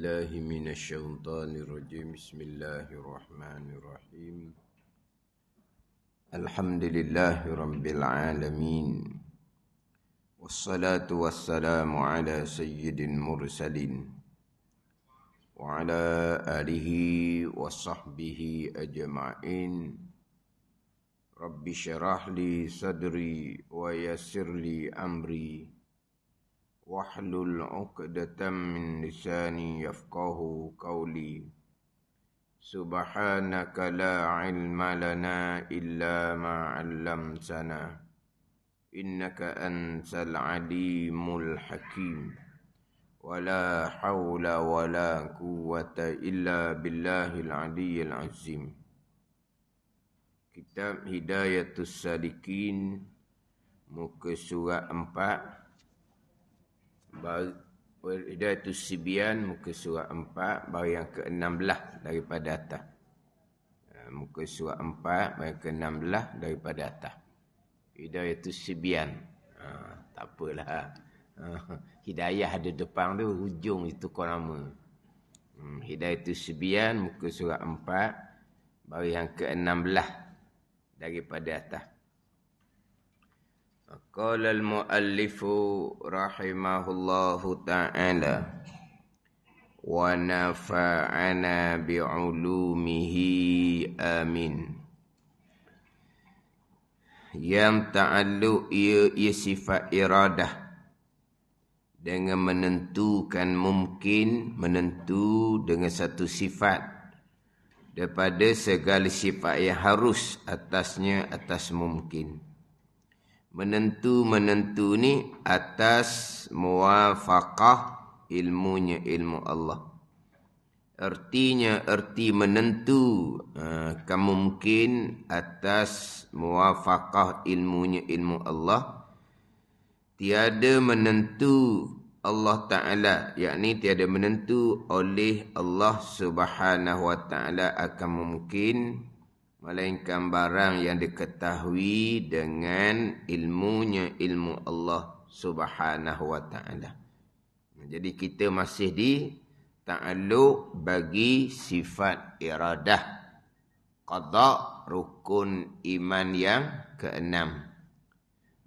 بالله من الشيطان الرجيم بسم الله الرحمن الرحيم الحمد لله رب العالمين والصلاة والسلام على سيد المرسلين وعلى آله وصحبه أجمعين رب اشرح لي صدري ويسر لي أمري واحلل عقدة من لساني يفقه قولي سبحانك لا علم لنا إلا ما علمتنا إنك أنت العليم الحكيم ولا حول ولا قوة إلا بالله العلي العظيم. Kitab Hidayatus Salikin, muka surat 4. Hidayatus Sibyan, muka surat 4, baru yang ke-16 daripada atas. Muka surat 4, baru yang ke-16 daripada atas. Hidayatus Sibyan. Tak apalah. Hidayah ada depan tu, hujung itu kau nama. Hidayatus Sibyan, muka surat 4, baru yang ke-16 daripada atas. Qala al-muallifu rahimahullahu ta'ala wa nafa'ana bi'ulumihi amin. Yang ta'alluq ia sifat iradah dengan menentukan mungkin, menentu dengan satu sifat daripada segala sifat yang harus atasnya atas mungkin. Menentu ni atas muwafaqah ilmunya ilmu Allah. Artinya erti menentu kemungkin atas muwafaqah ilmunya ilmu Allah. Tiada menentu Allah Ta'ala, yakni tiada menentu oleh Allah Subhanahu Wa Ta'ala akan mungkin, melainkan barang yang diketahui dengan ilmunya ilmu Allah Subhanahu Wa Ta'ala. Jadi kita masih di ta'alluq bagi sifat iradah, qada, rukun iman yang ke-6.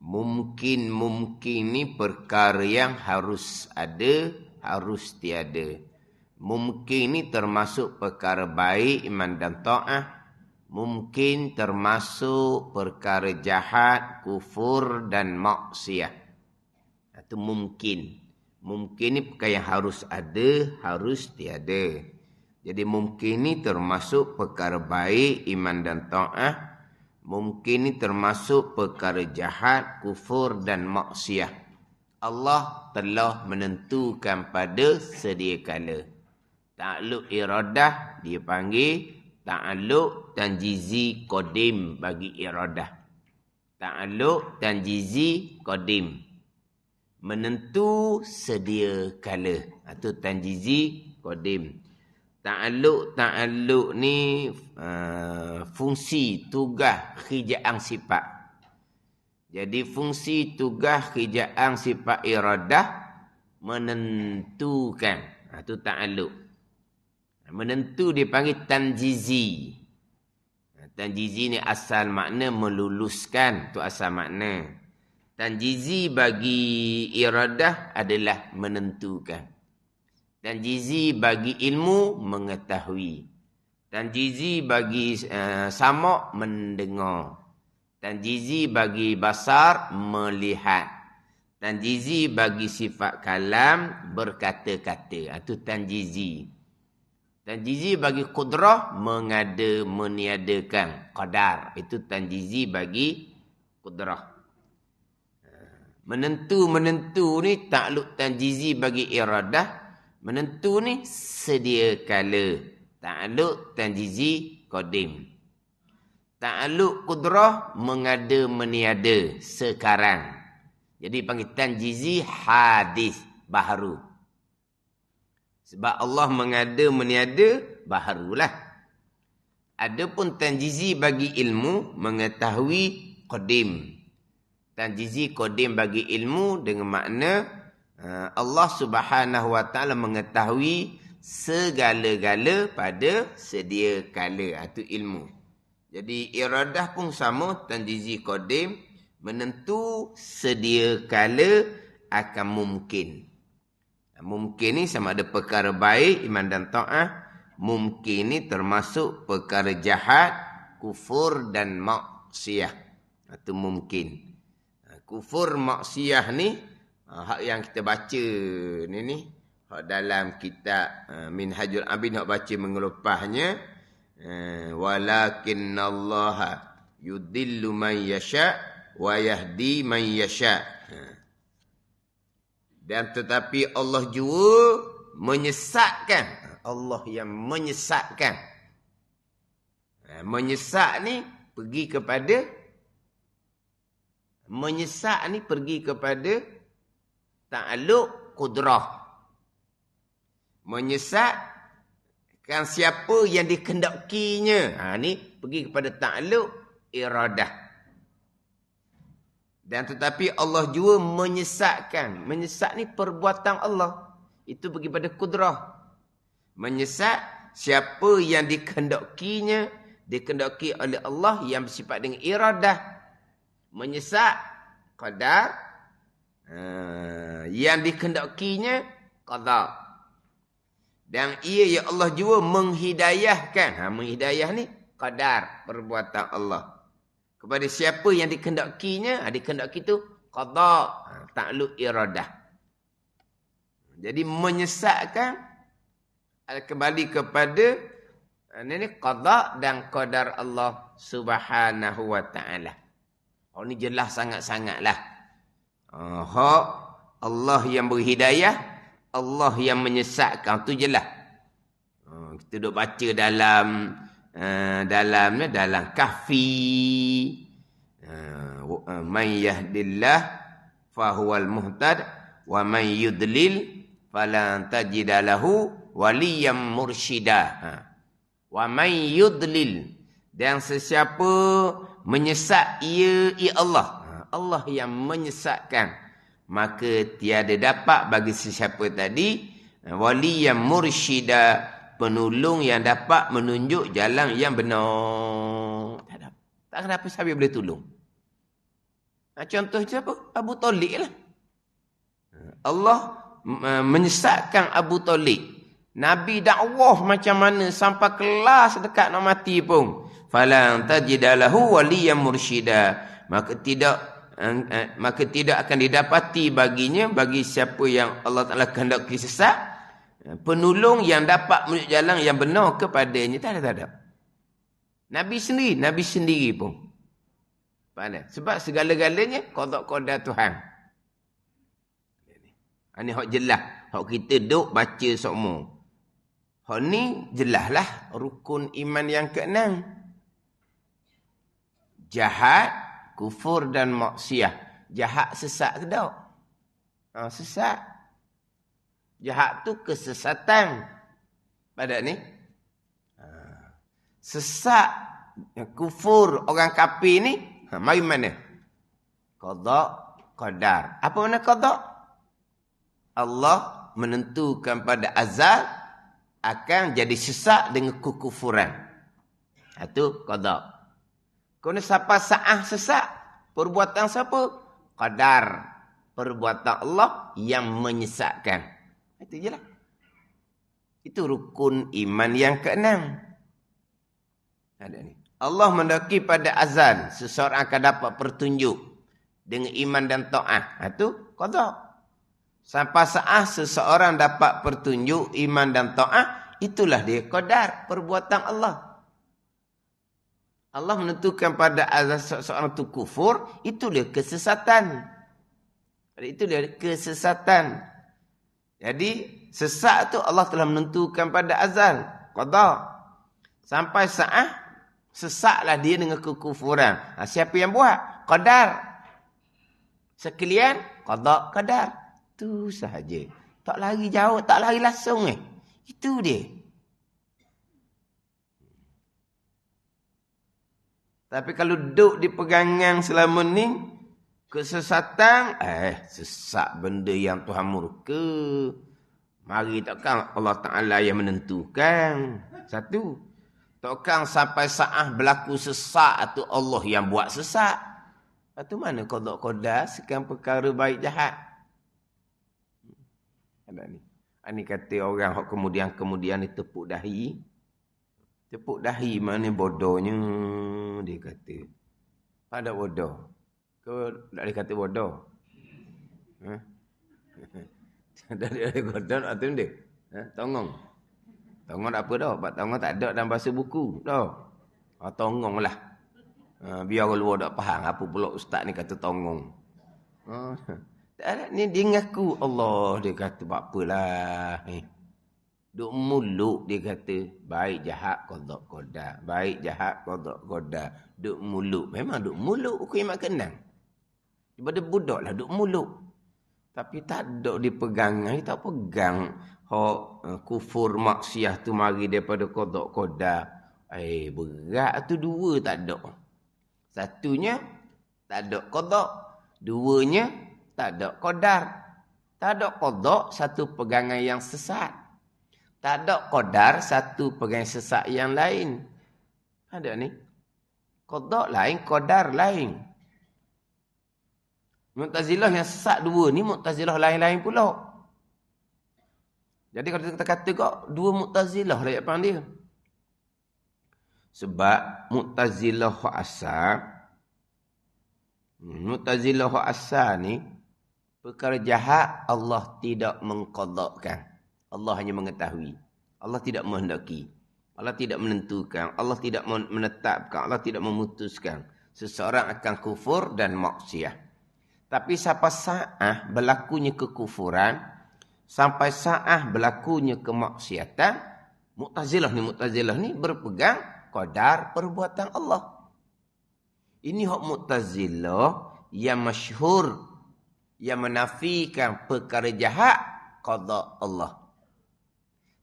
Mungkin ni perkara yang harus ada, harus tiada. Mungkin ni termasuk perkara baik, iman dan ta'ah. Mungkin termasuk perkara jahat, kufur dan maksiat. Itu mungkin. Mungkin ni perkara yang harus ada, harus tiada. Jadi mungkin ni termasuk perkara baik, iman dan ta'ah. Mungkin ni termasuk perkara jahat, kufur dan maksiat. Allah telah menentukan pada sedia kala. Ta'alluq iradah dia panggil ta'alluq tanjizi qadim bagi iradah. Ta'alluq tanjizi qadim, menentu sedia kala. Itu tanjizi qadim. Ta'alluq ni fungsi tugas khija'an sifat. Jadi fungsi tugas khija'an sifat iradah menentukan. Itu ta'alluq. Menentu dipanggil tanjizi. Tanjizi ni asal makna meluluskan. Itu asal makna. Tanjizi bagi iradah adalah menentukan. Tanjizi bagi ilmu mengetahui. Tanjizi bagi samak mendengar. Tanjizi bagi basar melihat. Tanjizi bagi sifat kalam berkata-kata. Itu tanjizi. Tanjizi bagi kudrah meniadakan qadar. Itu tanjizi bagi kudrah. Menentu ni ta'alluq tanjizi bagi iradah. Menentu ni sedia kala. Ta'alluq tanjizi qadim. Ta'alluq kudrah meniada sekarang. Jadi panggil tanjizi hadis, baharu. Sebab Allah meniada baharulah. Adapun tanjizi bagi ilmu mengetahui qadim. Tanjizi qadim bagi ilmu dengan makna Allah Subhanahu Wa Taala mengetahui segala-gala pada sedia kala. Itu ilmu. Jadi iradah pun sama, tanjizi qadim, menentu sedia kala akan mungkin. Mungkin ni sama ada perkara baik, iman dan ta'ah. Mungkin ni termasuk perkara jahat, kufur dan maksiyah. Itu mungkin. Kufur maksiyah ni, hak yang kita baca ni hak dalam kitab Minhajul Abid, hak baca mengelupahnya, walakinnallaha yudillu man yasha wa yahdi man yasha. Dan tetapi Allah jua menyesatkan. Allah yang menyesatkan. Menyesak ni pergi kepada ta'alluq qudrah. Menyesatkan siapa yang dikehendakinya. Ni pergi kepada ta'alluq iradah. Dan tetapi Allah jua menyesatkan. Menyesak ni perbuatan Allah. Itu pergi pada kudrah. Menyesak siapa yang dikehendakinya, dikehendaki oleh Allah yang bersifat dengan iradah. Menyesak qadar, yang dikehendakinya qada. Dan ia ya Allah jua menghidayahkan. Menghidayah ni qadar, perbuatan Allah. Kepada siapa yang dikehendakinya, dikehendaki tu qada, ta'alluq iradah. Jadi menyesatkan kembali kepada ini qada dan qadar Allah Subhanahu wa taala. Ini jelas sangat-sangatlah. Hak Allah yang berhidayah, Allah yang menyesatkan, tu jelas. Kita duk baca dalam Kahfi, man yahdillah fahuwal muhtad wa man yudlil falan tajida lahu waliyam mursyida. Wa man yudlil, dan sesiapa menyesat ia Allah, Allah yang menyesatkan, maka tiada dapat bagi sesiapa tadi waliyam mursyida, penolong yang dapat menunjuk jalan yang benar. Tak kenapa sahabat boleh tolong. Contoh siapa? Abu Talib lah. Allah menyesatkan Abu Talib. Nabi dakwah macam mana sampai kelas dekat nak mati pun. Falan tajidalahu waliyan mursyida. Maka tidak akan didapati baginya, bagi siapa yang Allah Ta'ala kehendaki sesat, penolong yang dapat menunjuk jalan yang benar kepadanya. Tak ada. Nabi sendiri pun. Pandai. Sebab segala-galanya qada Tuhan. Ini hak jelas. Hak kita duk baca semua. Hak ni jelaslah rukun iman yang ke-6. Jahat, kufur dan maksiyah. Jahat sesat ke tak? Sesat. Jahat tu kesesatan. Pada ni. Sesat, kufur, orang kafir ni, mari mana? Qada, qadar. Apa makna qada? Allah menentukan pada azal akan jadi sesat dengan kekufuran. Itu qada. Kena siapa sa'ah sesat? Perbuatan siapa? Qadar. Perbuatan Allah yang menyesatkan. Itu je lah. Itu rukun iman yang ke-6. Ada ni. Allah mendaki pada azan seseorang akan dapat petunjuk dengan iman dan ta'ah. Itu qada. Sampai saat seseorang dapat petunjuk iman dan ta'ah, itulah dia qadar, perbuatan Allah. Allah menentukan pada azan seseorang itu kufur, itu dia kesesatan. Itu dia kesesatan. Jadi sesat tu Allah telah menentukan pada azal, qada. Sampai saat sesatlah dia dengan kekufuran. Siapa yang buat? Qadar. Sekalian qada qadar. Itu sahaja. Tak lari jauh, tak lari langsung Itu dia. Tapi kalau duduk di pegangan selama ni, kesesatan, sesat benda yang Tuhan murka. Mari takkan Allah Ta'ala yang menentukan. Satu. Takkan sampai saat berlaku sesak itu Allah yang buat sesak. Lepas tu mana qada sekian perkara baik jahat. Ada ni. Ini kata orang yang kemudian ni tepuk dahi. Tepuk dahi mana bodohnya dia kata. Pada bodoh. Kau tak boleh kata bodoh. Ha? Tak ada bodoh atau dia. Ha? Tongong. Tongong tak apa dah. Sebab tongong tak ada dalam bahasa buku. Dah. Ha, tongong lah. Ha, biar orang luar tak faham. Apa pula ustaz ni kata tongong. Ha. Tak ada. Ni dia ngaku. Allah dia kata buat apalah. Duk muluk dia kata. Baik jahat qada qada. Baik jahat qada qada. Duk muluk. Memang duk muluk. Aku yang kenang. Daripada budak lah duk muluk. Tapi tak ada dipegang. Tak pegang. Kufur maksiat tu mari daripada qada qada. Berat tu dua tak ada. Satunya tak ada qada. Duanya tak ada qadar. Tak ada qada satu pegangan yang sesat. Tak ada qadar satu pegangan sesat yang lain. Ada ni. Qada lain, qadar lain. Mu'tazilah yang sesat dua ni, Mu'tazilah lain-lain pula. Jadi kalau kita kata kok, dua Mu'tazilah lah yang dia. Sebab Mu'tazilah hak asal, Mu'tazilah hak asal ni, perkara jahat Allah tidak mengqadakkan. Allah hanya mengetahui. Allah tidak menghendaki. Allah tidak menentukan. Allah tidak menetapkan. Allah tidak memutuskan. Seseorang akan kufur dan maksiat. Tapi sampai saat berlakunya kekufuran, sampai saat berlakunya kemaksiatan, Mu'tazilah ni berpegang qadar perbuatan Allah. Ini hak Mu'tazilah yang masyhur, yang menafikan perkara jahat qada Allah.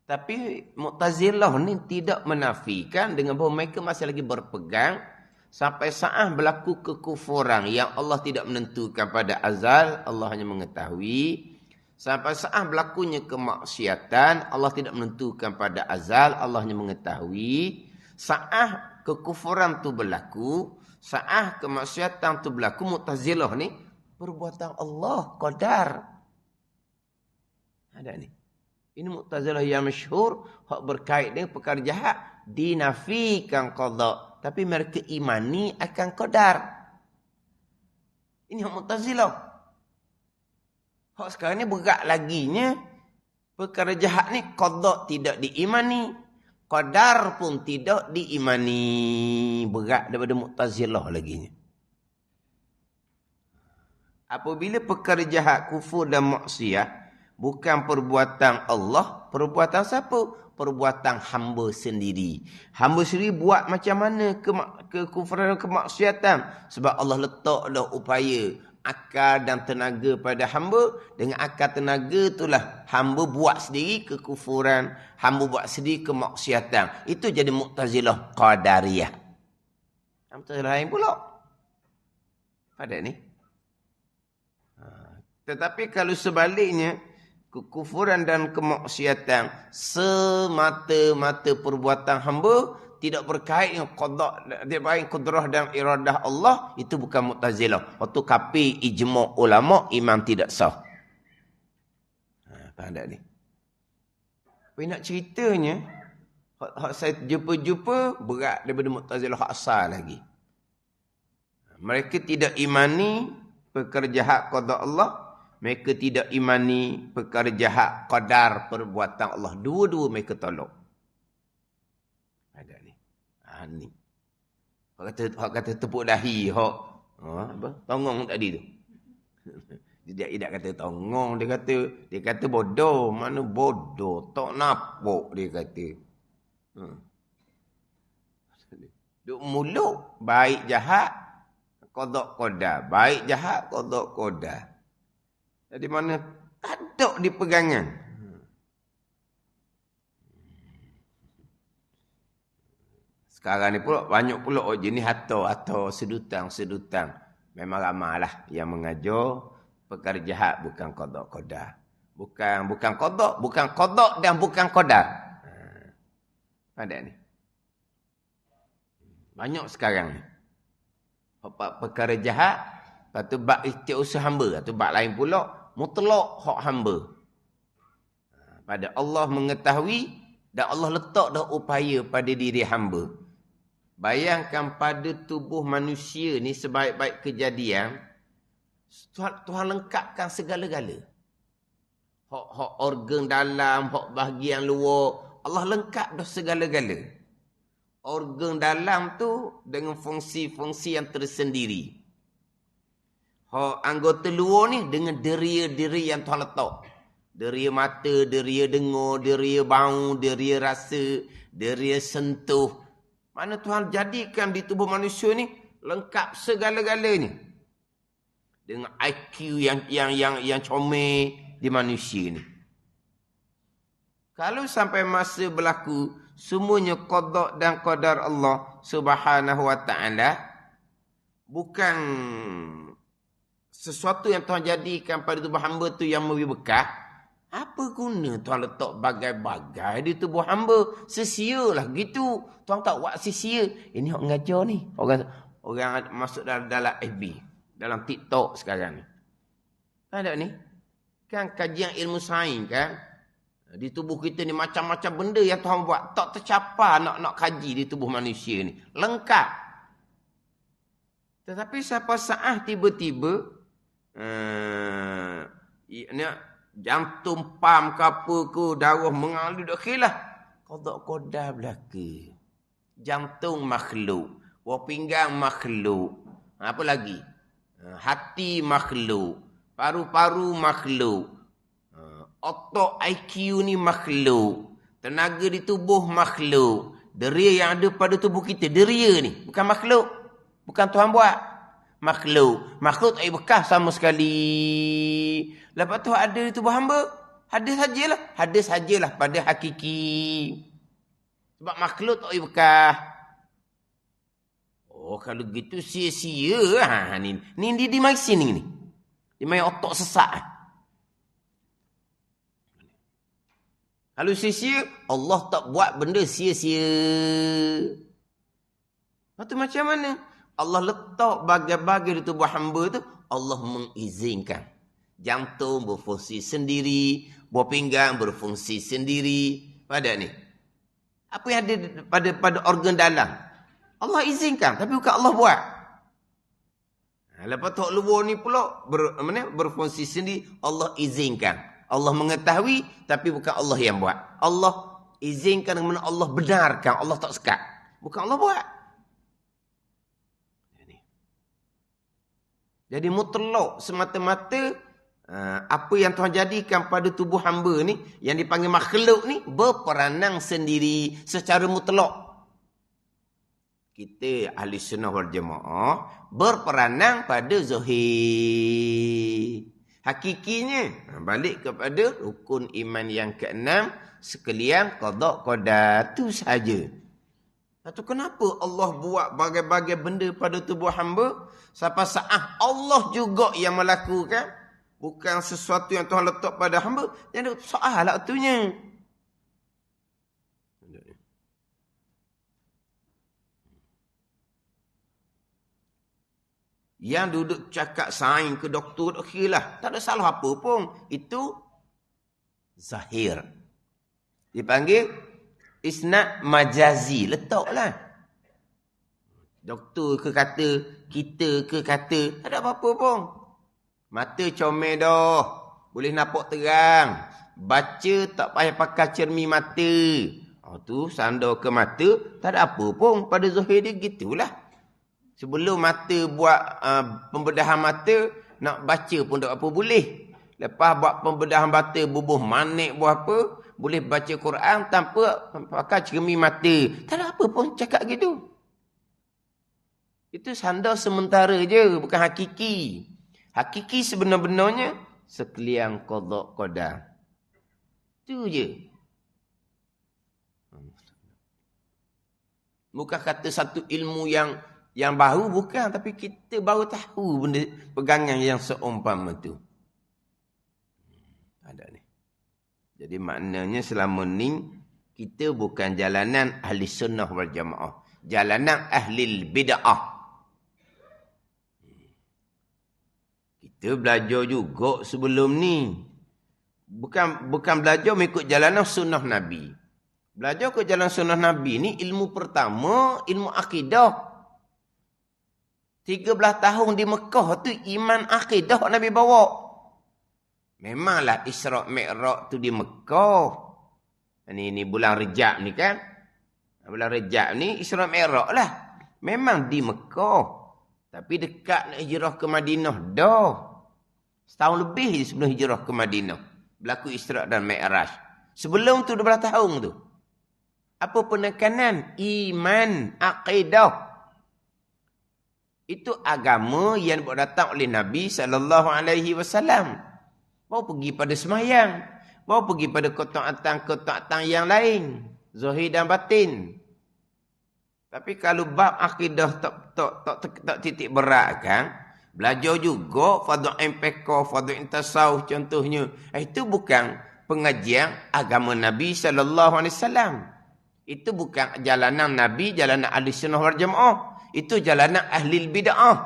Tapi Mu'tazilah ni tidak menafikan dengan bahawa mereka masih lagi berpegang sampai saat berlaku kekufuran yang Allah tidak menentukan pada azal, Allah hanya mengetahui. Sampai saat berlakunya kemaksiatan, Allah tidak menentukan pada azal, Allah hanya mengetahui. Saat kekufuran tu berlaku, saat kemaksiatan tu berlaku, Mu'tazilah ni perbuatan Allah, qadar. Ada ni. Ini Mu'tazilah yang masyhur, hak berkait dengan perkara jahat, dinafikan qada, tapi mereka imani akan qadar. Ini hak Mu'tazilah. Hak sekarang ni berat laginya, perkara jahat ni qada tidak diimani, qadar pun tidak diimani. Berat daripada Mu'tazilah laginya. Apabila perkara jahat, kufur dan maksiat bukan perbuatan Allah, perbuatan siapa? Perbuatan hamba sendiri. Hamba sendiri buat macam mana kekufuran dan kemaksiatan? Sebab Allah letak dah upaya, akal dan tenaga pada hamba. Dengan akal tenaga itulah hamba buat sendiri kekufuran, hamba buat sendiri kemaksiatan. Itu jadi Mu'tazilah Qadariyah. Mu'tazilah lain pula. Ada ni. Tetapi kalau sebaliknya, kekufuran dan kemaksiatan semata-mata perbuatan hamba, tidak berkait dengan qada, tidak berkait qudrah dan iradah Allah, itu bukan Mu'tazilah. Waktu kafir ijma' ulama, iman tidak sah. Faham tak ni? Tapi nak ceritanya, hak saya jumpa berat daripada Mu'tazilah hak asal lagi. Mereka tidak imani perkara jahat qada Allah. Mereka tidak imani perkara jahat qadar perbuatan Allah. Dua-dua mereka tolak. Ada ni. Ni. Hak kata tepuk dahi. Apa? Tongong tadi tu. Dia tidak kata tongong. Dia kata bodoh. Mana bodoh? Tak napuk dia kata. Duk muluk. Baik jahat. Qada qadar. Baik jahat. Qada qadar. Jadi mana tak di pegangan. Sekarang ni pula banyak pula jenis atau sedutang. Memang ramailah yang mengajar perkara jahat bukan qada qadar. Bukan qada dan bukan qadar. Ada ni. Banyak sekarang ni. Perkara jahat, lepas tu bab istiusaha hamba, tu bab lain pula, mutlak hak hamba. Pada Allah mengetahui dan Allah letak dah upaya pada diri hamba. Bayangkan pada tubuh manusia ni sebaik-baik kejadian, Tuhan lengkapkan segala-gala. Hak organ dalam, hak bahagian luar, Allah lengkap dah segala-gala. Organ dalam tu dengan fungsi-fungsi yang tersendiri. Hak anggota luar ni dengan deria-deria yang Tuhan letak. Deria mata, deria dengar, deria bau, deria rasa, deria sentuh. Mana Tuhan jadikan di tubuh manusia ni lengkap segala-galanya. Dengan IQ yang comel di manusia ni. Kalau sampai masa berlaku semuanya qada dan qadar Allah Subhanahu wa taala, bukan sesuatu yang Tuhan jadikan pada tubuh hamba tu yang lebih bekas, apa guna Tuhan letak bagai-bagai di tubuh hamba? Sia-sialah gitu. Tuhan tak buat sia-sia. Ini orang ngajar ni. Orang masuk dalam FB, dalam TikTok sekarang ni. Ada ni. Kan kajian ilmu sains kan. Di tubuh kita ni macam-macam benda yang Tuhan buat. Tak tercapai nak kaji di tubuh manusia ni. Lengkap. Tetapi siapa saat tiba-tiba jantung pam ke apa ke, darah mengalir dakhilah. Qada belaka. Jantung makhluk. Buah pinggang makhluk. Apa lagi? Hati makhluk. Paru-paru makhluk. Otak IQ ni makhluk. Tenaga di tubuh makhluk. Deria yang ada pada tubuh kita. Deria ni. Bukan makhluk. Bukan Tuhan buat. Makhluk. Makhluk tak bekas sama sekali. Lepas tu ada di tubuh hamba. Hadis sajalah. Hadis sajalah pada hakiki. Sebab makhluk tak bekas. Oh, kalau gitu sia-sia lah. Ni di mai sini ni. Di mai otak sesak. Kalau sia-sia, Allah tak buat benda sia-sia. Lepas tu macam mana? Allah letak bagai-bagai di tubuh hamba tu, Allah mengizinkan. Jantung berfungsi sendiri, buah pinggang berfungsi sendiri. Pada ni. Apa yang ada pada organ dalam? Allah izinkan, tapi bukan Allah buat. Lepas tu luar ni pula berfungsi sendiri, Allah izinkan. Allah mengetahui, tapi bukan Allah yang buat. Allah izinkan dengan Allah benarkan, Allah tak sekat. Bukan Allah buat. Jadi mutlak semata-mata apa yang Tuhan jadikan pada tubuh hamba ni, yang dipanggil makhluk ni, berperanan sendiri secara mutlak. Kita ahli sunnah wal jamaah berperanan pada zahir. Hakikinya balik kepada rukun iman yang ke-6, sekalian qada qadar tu saja. Lepas kenapa Allah buat bagai-bagai benda pada tubuh hamba? Sampai saat Allah juga yang melakukan, bukan sesuatu yang Tuhan letak pada hamba. Yang ada soal lah itunya. Yang duduk cakap sains ke doktor, okeylah. Tak ada salah apa pun. Itu zahir. Dipanggil isnad majazi. Letaklah. Doktor ke kata, kita ke kata, tak ada apa-apa pun. Mata comel dah. Boleh nampak terang. Baca tak payah pakai cermin mata. Tu sandar ke mata, tak ada apa pun. Pada zahir dia gitulah. Sebelum mata buat pembedahan mata, nak baca pun tak apa boleh. Lepas buat pembedahan mata, bubuh manik buat apa, boleh baca Quran tanpa pakai cermin mata. Tak ada apa pun cakap gitu. Itu sandar sementara je, bukan hakiki. Hakiki sebenar-benarnya, sekalian qada qadar. Itu je. Bukan kata satu ilmu yang baru, bukan. Tapi kita baru tahu benda pegangan yang seumpama tu. Ada ni. Jadi maknanya selama ni kita bukan jalanan ahli sunnah wal jamaah. Jalanan ahli bid'ah. Kita belajar juga sebelum ni. Bukan belajar mengikut jalanan sunnah Nabi. Belajar ke jalan sunnah Nabi ni ilmu pertama, ilmu akidah. 13 tahun di Mekah tu iman akidah Nabi bawa. Memanglah Isra' Mi'raj tu di Mekah. Ini bulan Rejab ni kan. Bulan Rejab ni Isra' Mi'raj lah. Memang di Mekah. Tapi dekat nak hijrah ke Madinah dah. Setahun lebih sebelum hijrah ke Madinah. Berlaku Isra' dan Mi'raj. Sebelum tu 12 tahun tu. Apa penekanan? Iman, akidah. Itu agama yang datang oleh Nabi SAW. Baru pergi pada semayang. Baru pergi pada ketaatan yang lain. Zahir dan batin. Tapi kalau bab akidah tak titik berat kan. Belajar juga Fadhu Impeka, Fadhu Intasawuf contohnya. Itu bukan pengajian agama Nabi SAW. Itu bukan jalanan Nabi, jalanan ahli sunnah wal jamaah. Itu jalanan ahli bid'ah.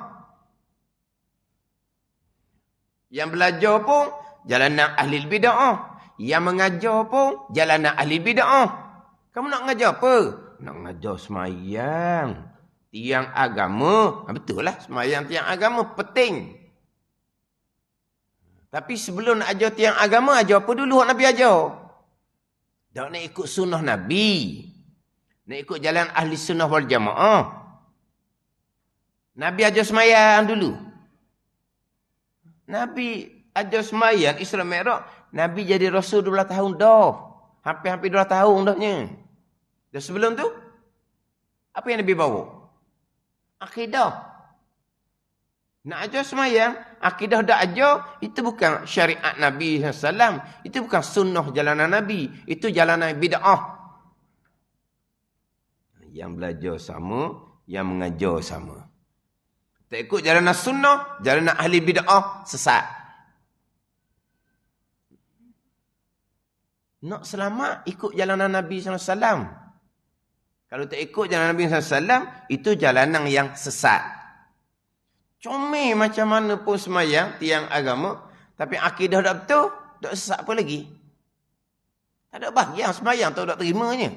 Yang belajar pun jalanan ahli bid'ah. Yang mengajar pun jalanan ahli bid'ah. Kamu nak mengajar apa? Nak mengajar semayang. Tiang agama. Betul lah, semayang tiang agama penting. Tapi sebelum nak ajar tiang agama, ajar apa dulu Nabi ajar? Tak nak ikut sunnah Nabi. Nak ikut jalan ahli sunnah wal jamaah. Nabi ajar semayang dulu. Nabi ajar semayang Isra' Mi'raj. Nabi jadi Rasul 12 tahun dah. Hampir-hampir 2 tahun dahnya. Dan sebelum tu, apa yang Nabi bawa? Akidah. Nak ajar semayang, akidah dah ajar, itu bukan syariat Nabi SAW. Itu bukan sunnah jalanan Nabi. Itu jalanan bid'ah. Yang belajar sama, yang mengajar sama. Tak ikut jalanan sunnah, jalanan ahli bid'ah, sesat. Nak selamat, ikut jalanan Nabi SAW. Kalau tak ikut jalanan Nabi SAW, itu jalanan yang sesat. Comel macam mana pun semayang, tiang agama, tapi akidah tak betul, tak sesat apa lagi. Tak ada bahagian semayang, tak terimanya.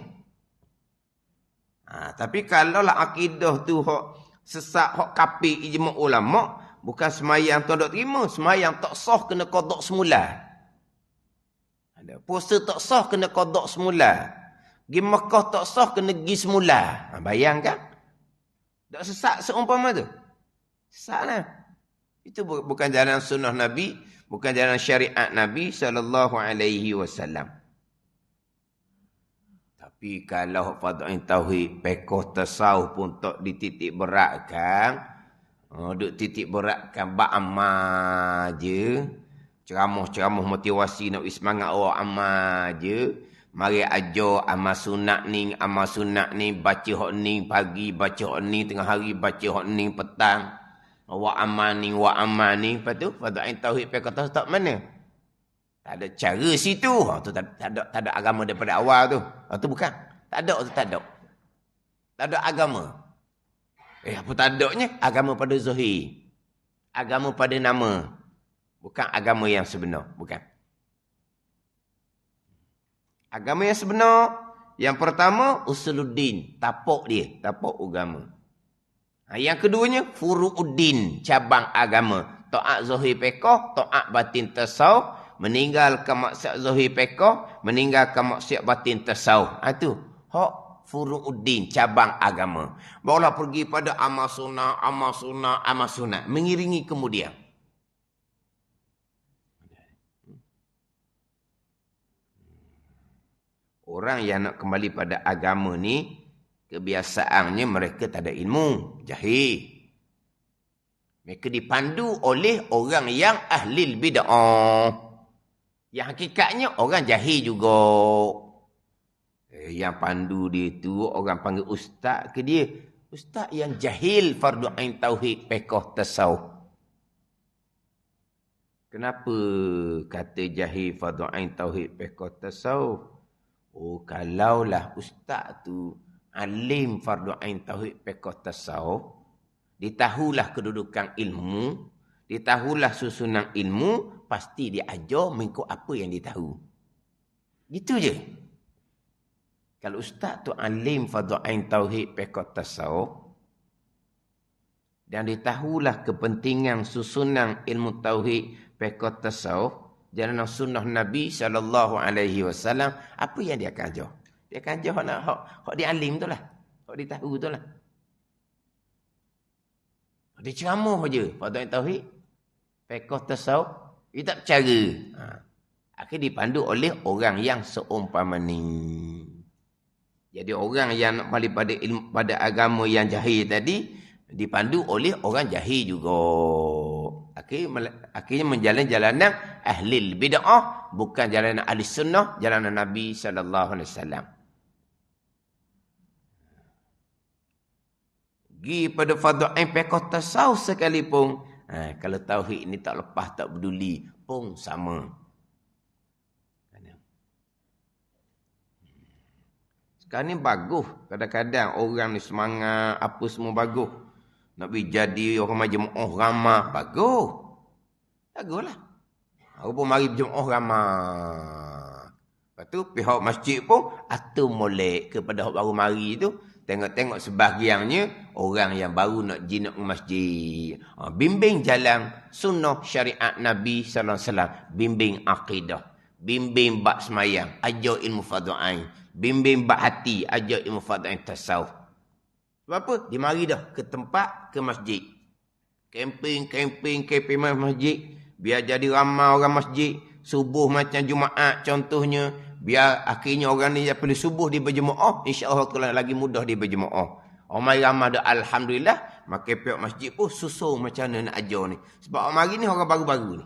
Tapi kalaulah akidah tu hak sesat, hak kafir ijma' ulama', bukan semayang tu tak terima, semayang tak sah kena qada' semula. Ada puasa tak sah kena qada' semula. Pergi Mekah tak sah kena pergi semula. Bayangkan. Tak sesat seumpama tu. Sesatlah. Itu bukan jalan sunnah Nabi, bukan jalan syariat Nabi SAW. Tapi kalau fadhu tauhid, pekoh tasawuf pun tak dititik beratkan. Duk titik beratkan bab amal je. Ceramah-ceramah motivasi nak semangat orang amal je. Mari ajar amal sunat ni, baca hak ni pagi, baca hak ni tengah hari, baca hak ni petang. Wa amal ni. Lepas tu fadhu tauhid pekoh tasawuf tak mana? Tak ada cara situ. Tu tak ada agama daripada awal tu. Tu bukan. Tak ada. Tak ada agama. Apa tak adanya? Agama pada zahir. Agama pada nama. Bukan agama yang sebenar. Bukan. Agama yang sebenar. Yang pertama, usuluddin. Tapak dia. Tapak agama. Yang keduanya, furu'uddin. Cabang agama. Ta'at zahir pekoh. Ta'at batin tasawuf. Meninggalkan maksiat zahir pekoh, meninggalkan maksiat batin tasawuf. Itu hak furu'uddin, cabang agama. Barulah pergi pada amal sunnah, mengiringi kemudian. Orang yang nak kembali pada agama ni, kebiasaannya mereka tak ada ilmu, jahil. Mereka dipandu oleh orang yang ahli bid'ah. Yang hakikatnya orang jahil juga. Yang pandu dia tu orang panggil ustaz ke dia. Ustaz yang jahil fardu ain tauhid pekoh tasawuf. Kenapa kata jahil fardu ain tauhid fiqh tasawuf? Oh, kalaulah ustaz tu alim fardu ain tauhid fiqh tasawuf, ditahulah kedudukan ilmu, ditahulah susunan ilmu, pasti dia ajar mengikut apa yang dia tahu. Gitu je. Kalau ustaz tu alim fardu ain tauhid fiqh tasawuf, dan ditahulah kepentingan susunan ilmu tauhid fiqh tasawuf, jalan sunnah Nabi SAW, apa yang dia akan ajar? Dia akan ajar hak dia alim tu lah. Hak dia tahu tu lah. Dia ceramah je. Fardu ain tauhid fiqh tasawuf, dia tak bercara. Akhirnya dipandu oleh orang yang seumpama ni. Jadi orang yang nak balik pada ilmu, pada agama yang jahil tadi, dipandu oleh orang jahil juga. Akhirnya menjalani jalanan ahli bid'ah, bukan jalanan ahli sunnah, jalanan Nabi SAW. Gi pada fardu ain fiqh tasawuf sekalipun, kalau tauhid ni tak lepas, tak peduli pun sama. Sekarang ni bagus. Kadang-kadang orang ni semangat, apa semua bagus. Nak pergi jadi orang majmu'ah ramah, bagus. Baguslah. Aku pun mari berjemaah ramah. Lepas tu pihak masjid pun atur molek kepada orang baru mari tu. Tengok-tengok sebahagiannya orang yang baru nak jinak ke masjid. Bimbing jalan sunnah syariat Nabi SAW. Bimbing akidah. Bimbing bab semayang. Ajar ilmu fardu ain. Bimbing bab hati. Ajar ilmu fardu ain tasawuf. Sebab apa? Dia mari dah ke tempat, ke masjid. Camping masjid. Biar jadi ramai orang masjid. Subuh macam Jumaat contohnya. Biar akhirnya orang ni daripada subuh dia berjemaah. InsyaAllah kalau lagi mudah dia berjemaah. Orang ramai dah Alhamdulillah. Maka pihak masjid pun susung macam mana nak ajar ni. Sebab orang mari ni orang baru-baru ni.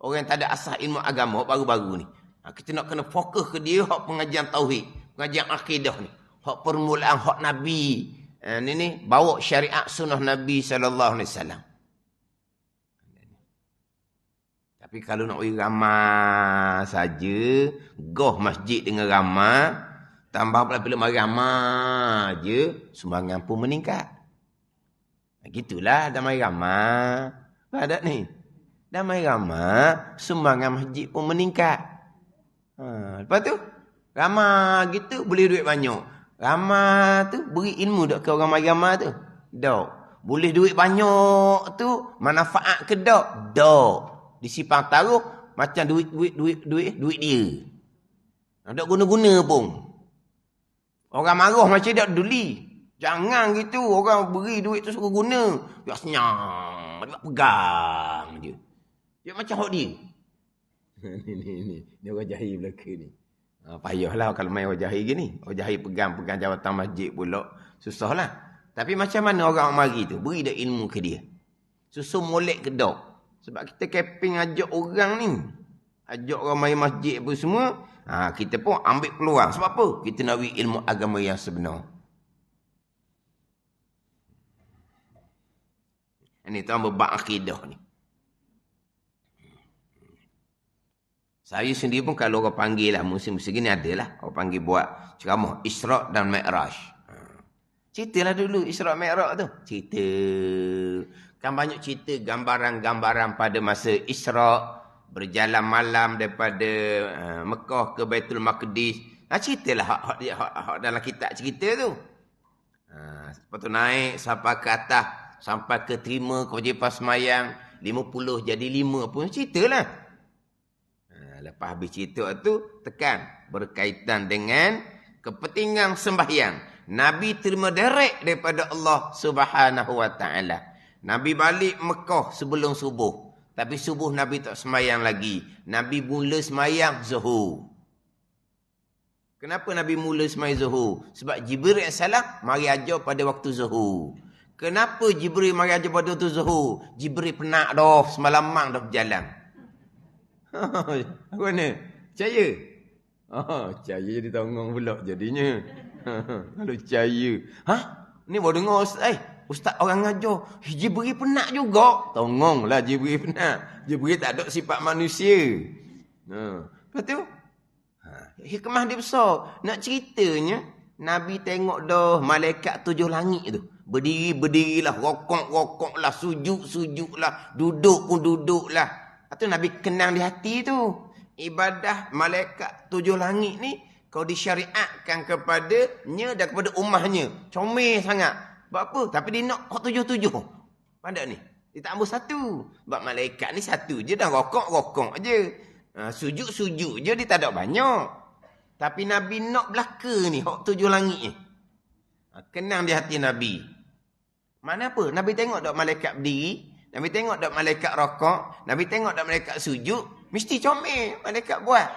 Orang yang tak ada asas ilmu agama, baru-baru ni. Kita nak kena fokus ke dia. Hak pengajian tauhid. Pengajian akidah ni. Hak permulaan hak Nabi. Ni bawa syariat sunnah Nabi SAW. Tapi kalau nak pergi ramah saja, goh masjid dengan ramah, tambah pula bila mari ramah je, sumbangan pun meningkat. Gitulah dah mari ramah. Ada ni. Dah mari ramah, sumbangan masjid pun meningkat. Lepas tu, ramah gitu boleh duit banyak. Ramah tu beri ilmu dak ke orang mari ramah tu? Dak. Boleh duit banyak tu manfaat ke dak? Dak. Disipang taruh macam duit dia. Tak guna-guna pun. Orang marah macam tak peduli. Jangan gitu. Orang beri duit tu suruh guna. Dia senyang. Dia pegang je. Dia macam hak dia. Ni orang jahil belaka ni. Payahlah kalau main orang jahil gini. Orang jahil pegang jawatan masjid pula. Susahlah. Tapi macam mana orang mari tu? Beri dah ilmu ke dia. Susu molek ke dok. Sebab kita camping ajak orang ni. Ajak orang main masjid apa semua. Kita pun ambil peluang. Sebab apa? Kita nak beri ilmu agama yang sebenar. Ini tambah bab akidah ni. Saya sendiri pun kalau orang panggil lah. Musim-musim ni adalah. Orang panggil buat ceramah. Isra' dan Mi'raj. Ceritalah dulu Isra' Mi'raj tu. Cerita. Kan banyak cerita gambaran-gambaran pada masa Isra'. Berjalan malam daripada Mekah ke Baitul Maqdis. Ceritalah hak dalam kitab cerita tu. Lepas tu naik sampai ke atas. Sampai ke terima kewajipan semayang. 50 jadi 5 pun ceritalah. Lepas habis cerita tu tekan. Berkaitan dengan kepentingan sembahyang. Nabi terima direct daripada Allah Subhanahu Wa Taala. Nabi balik Mekah sebelum subuh. Tapi subuh Nabi tak semayang lagi. Nabi mula semayang zuhur. Kenapa Nabi mula semayang zuhur? Sebab Jibril AS mari ajar pada waktu zuhur. Kenapa Jibril mari ajar pada waktu zuhur? Jibril penat dah. Semalaman dah berjalan. Apa mana? Percaya? Percaya jadi tongong pula jadinya. Kalau percaya. Ni baru dengar Ustaz. Ustaz orang ngajar, Jibril penat juga. Tongonglah Jibril penat. Jibril tak ada sifat manusia. Lepas tu, hikmah dia besar. Nak ceritanya, Nabi tengok dah malaikat 7 langit tu. Berdirilah, rokok lah, sujud lah, duduk pun duduk lah. Lepas tu Nabi kenang di hati tu. Ibadah malaikat 7 langit ni, kau disyariatkan kepadanya dan kepada ummahnya. Comel sangat. Sebab apa? Tapi dia nak 7. Pandai ni. Dia tak ambil satu. Sebab malaikat ni satu je dah rokok je. Sujud je, dia tak ada banyak. Tapi Nabi nak belaka ni, 7 langit ni. Kenang di hati Nabi. Mana apa? Nabi tengok tak malaikat berdiri. Nabi tengok tak malaikat rokok. Nabi tengok tak malaikat sujud. Mesti comel malaikat buat.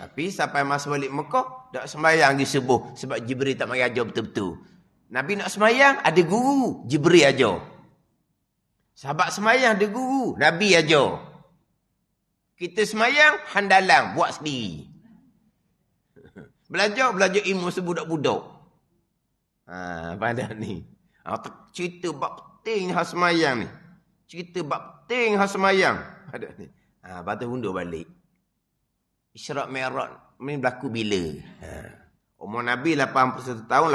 Tapi sampai masa balik Mekah, tak sembahyang di subuh. Sebab Jibril tak mari ajar betul-betul. Nabi nak sembahyang, ada guru. Jibril ajar. Sahabat sembahyang, ada guru. Nabi ajar. Kita sembahyang, handalang. Buat sendiri. Belajar ilmu sebudak-budak. Pada ni. Cerita bab penting khas sembahyang ni. Cerita bab penting khas sembahyang. Pada ni. Lepas tu undur balik. Isyraq Mi'raj ni berlaku bila? Umur Nabi 81 tahun,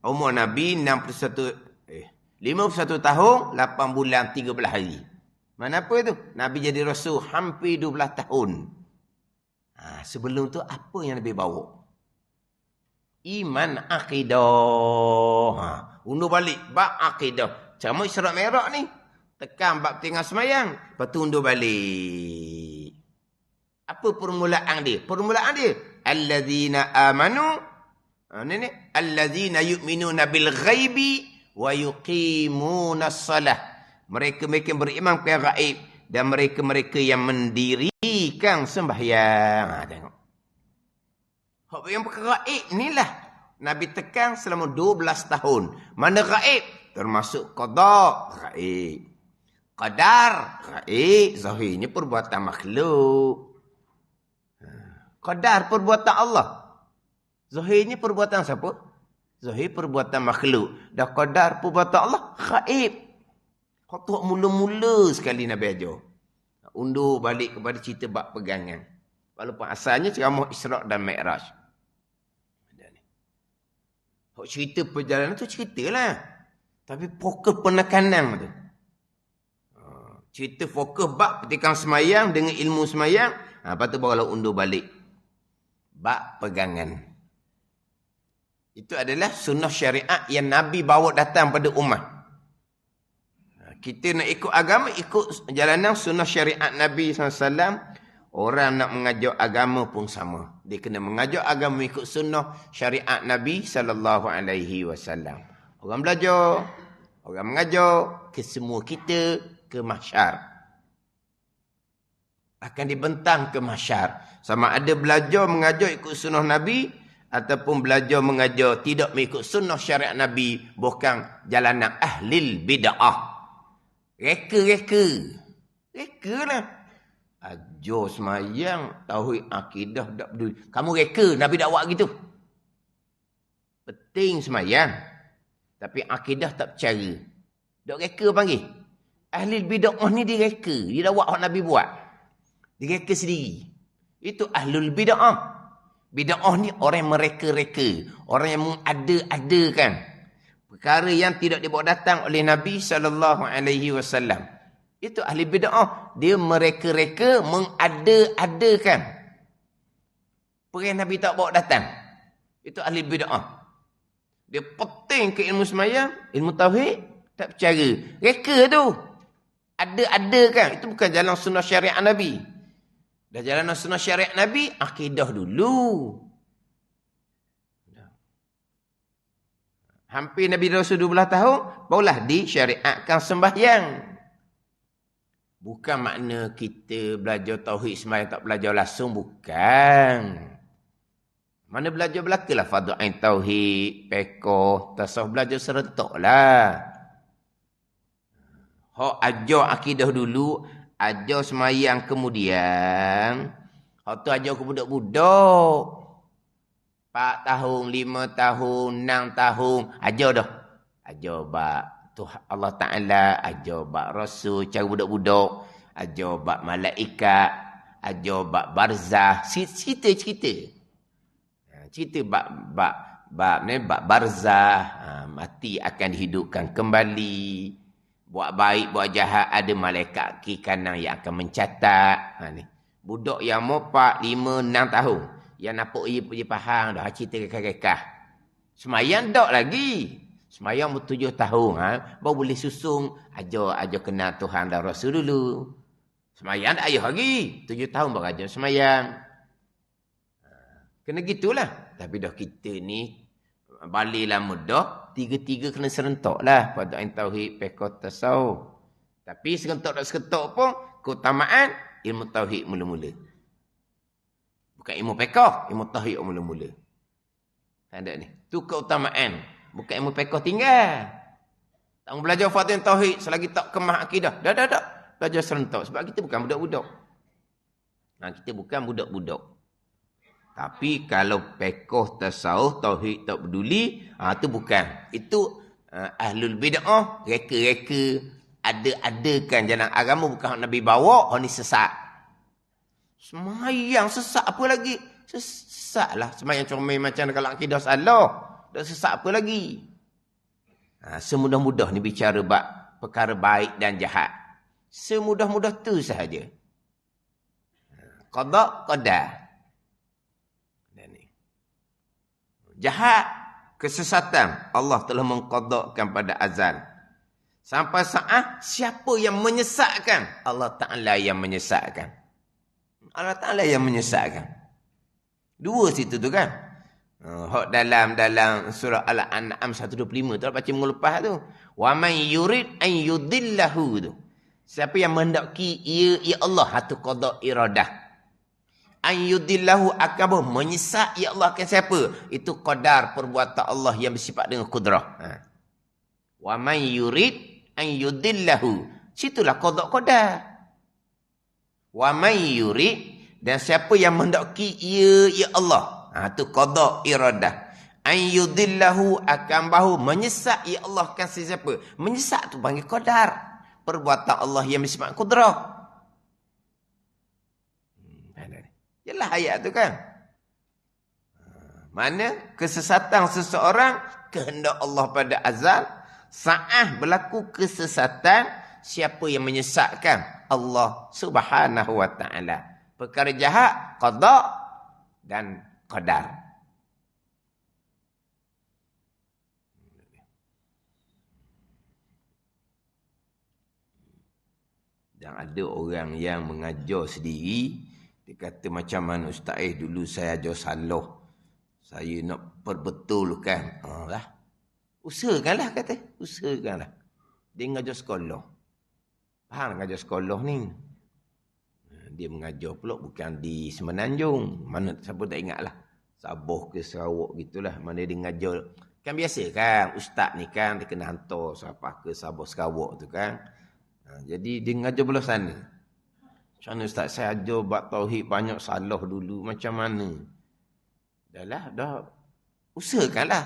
umur Nabi 51 tahun, 8 bulan 13 hari. Mana apa tu? Nabi jadi Rasul hampir 12 tahun. Sebelum tu apa yang Nabi bawa? Iman akidah. Undur balik bab akidah. Sama Isyraq Mi'raj ni. Tekan bab tengah semayang. Lepas tu undur balik. Apa permulaan dia? Permulaan dia. Allazina amanu. Ni. Allazina yu'minuna bil ghaibi. Wa yuqimuna salah. Mereka-mereka beriman kepada gaib. Dan mereka-mereka yang mendirikan sembahyang. Tengok. Hak yang perkara gaib ni lah. Nabi tekan selama 12 tahun. Mana gaib? Termasuk qada. Gaib. Qadar, zahirnya perbuatan makhluk. Qadar perbuatan Allah. Zahirnya perbuatan siapa? Zahir perbuatan makhluk. Dah qadar perbuatan Allah, khaib. Kau tu mula-mula sekali Nabi ajar. Undur balik kepada cerita bab pegangan. Walaupun asalnya ceramah Isra' dan Mi'raj. Hak cerita perjalanan tu ceritalah. Tapi fokus penekanan tu. Cerita fokus bab petikan semayang dengan ilmu semayang. Lepas tu barulah undur balik. Bab pegangan. Itu adalah sunnah syariat yang Nabi bawa datang pada ummah. Kita nak ikut agama, ikut jalanan sunnah syariat Nabi SAW. Orang nak mengajar agama pun sama. Dia kena mengajar agama ikut sunnah syariat Nabi SAW. Orang belajar, orang mengajar, ke semua kita, ke mahsyar. Akan dibentang ke mahsyar. Sama ada belajar mengajar ikut sunnah Nabi ataupun belajar mengajar tidak mengikut sunnah syariat Nabi, bukan jalanan ahlil bid'ah. Reka lah. Ajar semayang, tauhid akidah tak peduli. Kamu reka, Nabi tak buat gitu. Penting semayang. Tapi akidah tak percaya. Dok reka panggil. Ahli bid'ah ni dia reka. Dia dah buat hak Nabi buat. Dia reka sendiri. Itu ahlul bid'ah. Bid'ah ni orang yang mereka-reka. Orang yang mengada-adakan. Perkara yang tidak dibawa datang oleh Nabi SAW. Itu ahli bid'ah. Dia mereka-reka, mengada-adakan. Perkara yang Nabi tak bawa datang. Itu ahli bid'ah. Dia penting ke ilmu semayang, ilmu tauhid, tak percaya. Reka tu. Ada kan. Itu bukan jalan sunnah syariat Nabi. Dah jalan sunnah syariat Nabi, akidah dulu. Hampir Nabi Rasul 12 tahun, barulah disyariatkan sembahyang. Bukan makna kita belajar tauhid sembahyang tak belajar langsung, bukan. Mana belajar belakalah fardu ain tauhid, fiqh, tasawuf belajar serentak lah. Hak ajar akidah dulu, ajar semayang kemudian. Hak tu ajar ke budak-budak. 4 tahun, 5 tahun, 6 tahun. Ajar dah. Ajar bak Tuhan Allah Ta'ala. Ajar bak Rasul. Cara budak-budak. Ajar bak malaikat. Ajar bak barzah. Cerita-cerita. Cerita bak barzah. Mati akan dihidupkan kembali. Buat baik, buat jahat. Ada malaikat kiri kanan yang akan mencatat. Ni. Budak yang mau 4, 5, 6 tahun. Yang nampak ia faham dah. Cerita kekah-kekah. Semayang tak lagi. Semayang 7 tahun. Baru boleh susung. Ajar kenal Tuhan dan Rasul dulu. Semayang tak ayah lagi. 7 tahun baru ajar semayang. Kena gitulah. Tapi dah kita ni. Balik lama dah. Tiga-tiga kena serentak lah. Pada ain tauhid, fiqh, tasawuf. Tapi serentak tak serentak pun. Keutamaan ilmu tauhid mula-mula. Bukan ilmu fiqh, ilmu tauhid mula-mula. Ada ni. Tu keutamaan. Bukan ilmu fiqh tinggal. Tak belajar fatihah tauhid selagi tak kemah akidah. Dah. Belajar serentak. Sebab kita bukan budak-budak. Kita bukan budak-budak. Tapi kalau fiqh, tasawuf, tauhid tak peduli, tu bukan. Itu ahlul bid'ah, reka-reka, ada-adakan jalan agama bukan Nabi bawa, ni sesat. Semayang sesat apa lagi? Sesat lah. Semayang comel macam kalau akidah salah. Dah sesat apa lagi? Semudah-mudah ni bicara bab perkara baik dan jahat. Semudah-mudah tu sahaja. Qada, qadar. Jahat, kesesatan. Allah telah mengqadakkan pada azal. Sampai saat siapa yang menyesatkan? Allah Ta'ala yang menyesatkan. Allah Ta'ala yang menyesatkan. Dua situ tu kan. Dalam surah Al-An'am 125 tu baca minggu lepas tu. Wa man yurid an yudillahu tu. Siapa yang menghendaki ia Allah hatu qada iradah. An yudillahu akabuh menyesat ya Allah akan siapa? Itu qadar perbuatan Allah yang bersifat dengan kudrah. Wa man yurid an yudillahu. Situlah qada qadar. Wa man yurid dan siapa yang menghendaki ya Allah. Itu qada iradah. An yudillahu akan bahu menyesat ya Allah akan siapa? Menyesat tu panggil qadar. Perbuatan Allah yang bersifat kudrah. Yalah ayat tu kan. Mana kesesatan seseorang kehendak Allah pada azal. Saat berlaku kesesatan, siapa yang menyesatkan? Allah Subhanahu wa ta'ala. Perkara jahat, qada dan qadar. Dan ada orang yang mengajar sendiri. Dia kata macam mana Ustaz dulu saya ajar salah. Saya nak perbetulkan. Usahakanlah kata. Usahakanlah. Dia mengajar sekolah. Faham mengajar sekolah ni? Dia mengajar pula bukan di Semenanjung. Mana siapa tak ingat lah. Sabah ke Sarawak gitulah. Mana dia mengajar. Kan biasa kan. Ustaz ni kan dia kena hantar siapa ke Sabah Sarawak tu kan. Jadi dia mengajar belah sana. Macam mana Ustaz? Saya ajar bab tauhid banyak salah dulu. Macam mana? Dah. Usahakanlah.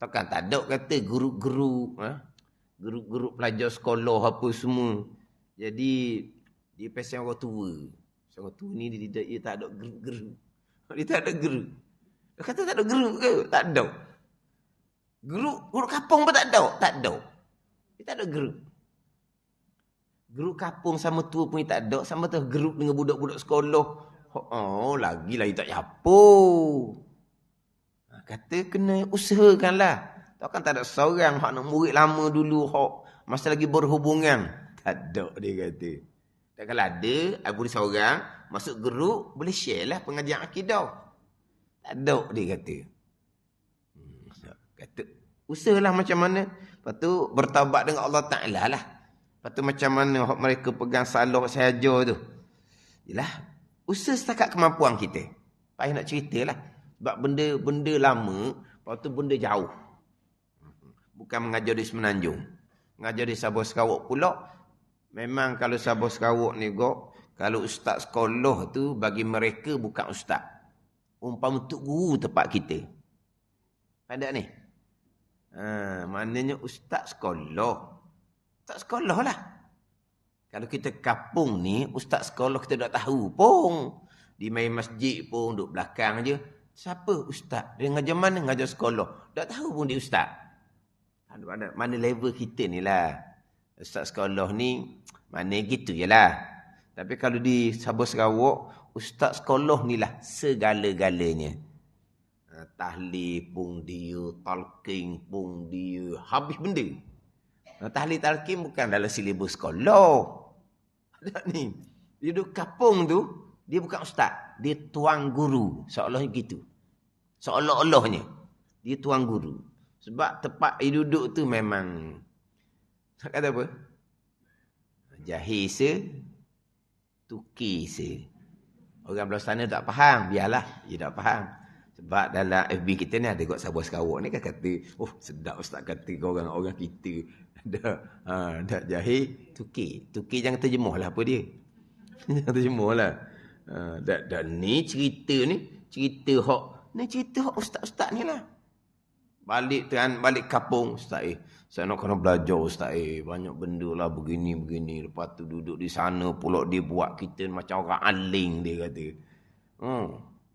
Takkan tak ada kata guru-guru. Guru-guru pelajar sekolah apa semua. Jadi, dia pasal orang tua. Orang tua ni dia tak ada guru-guru. Dia tak ada guru. Dia kata tak ada guru ke? Tak ada. Guru kampung pun tak ada. Tak ada. Dia tak ada guru. Guru kampung sama tua pun tak ada. Sama tu guru dengan budak-budak sekolah. Lagi tak apa. Kata kena usahakanlah. Takkan tak ada seorang hak nak murid lama dulu. Hak masa lagi berhubungan. Tak ada dia kata. Tak kalau ada, boleh seorang masuk guru, boleh share lah pengajian akidah. Tak ada dia kata. Kata usahalah macam mana. Lepas tu bertaubat dengan Allah Ta'ala lah. Lepas tu macam mana mereka pegang salah sahaja tu. Yalah, usaha setakat kemampuan kita. Payah nak ceritalah. Sebab benda lama, lepas tu benda jauh. Bukan mengajar di Semenanjung. Mengajar di Sabah Sarawak pula. Memang kalau Sabah Sarawak ni kalau ustaz sekolah tu bagi mereka bukan ustaz. Umpama tok guru tempat kita. Pada ni. Maknanya ustaz sekolah. Ustaz sekolah lah. Kalau kita kapung ni, ustaz sekolah kita tak tahu pun. Di main masjid pun, duduk belakang je. Siapa ustaz? Dia ngajar mana? Ngajar sekolah. Tak tahu pun dia ustaz. Mana level kita ni lah. Ustaz sekolah ni, mana gitu je lah. Tapi kalau di Sabah Sarawak, ustaz sekolah ni lah segala-galanya. Tahlil pun dia, talqin pun dia. Habis benda. Tahlil talqin bukan dalam silibus sekolah. Ada ni. Dia duduk kapung tu, dia bukan ustaz. Dia tuang guru. Seolah-olahnya gitu. Seolah-olahnya. Dia tuang guru. Sebab tempat dia duduk tu memang. Nak kata apa? Jahil se. Tuki se. Orang belah sana tak faham. Biarlah. Dia tak faham. Sebab dalam FB kita ni ada kot Sabah Sarawak ni kan kata. Oh sedap ustaz kata ke orang-orang kita. Dah jahil. Tuki. Tuki jangan terjemuh lah apa dia. Jangan terjemuh lah. Dan ni cerita hak ustaz-ustaz ni lah. Balik kapung ustaz saya nak kena belajar ustaz banyak benda lah begini. Lepas tu duduk di sana pula dia buat kita macam orang aling dia kata.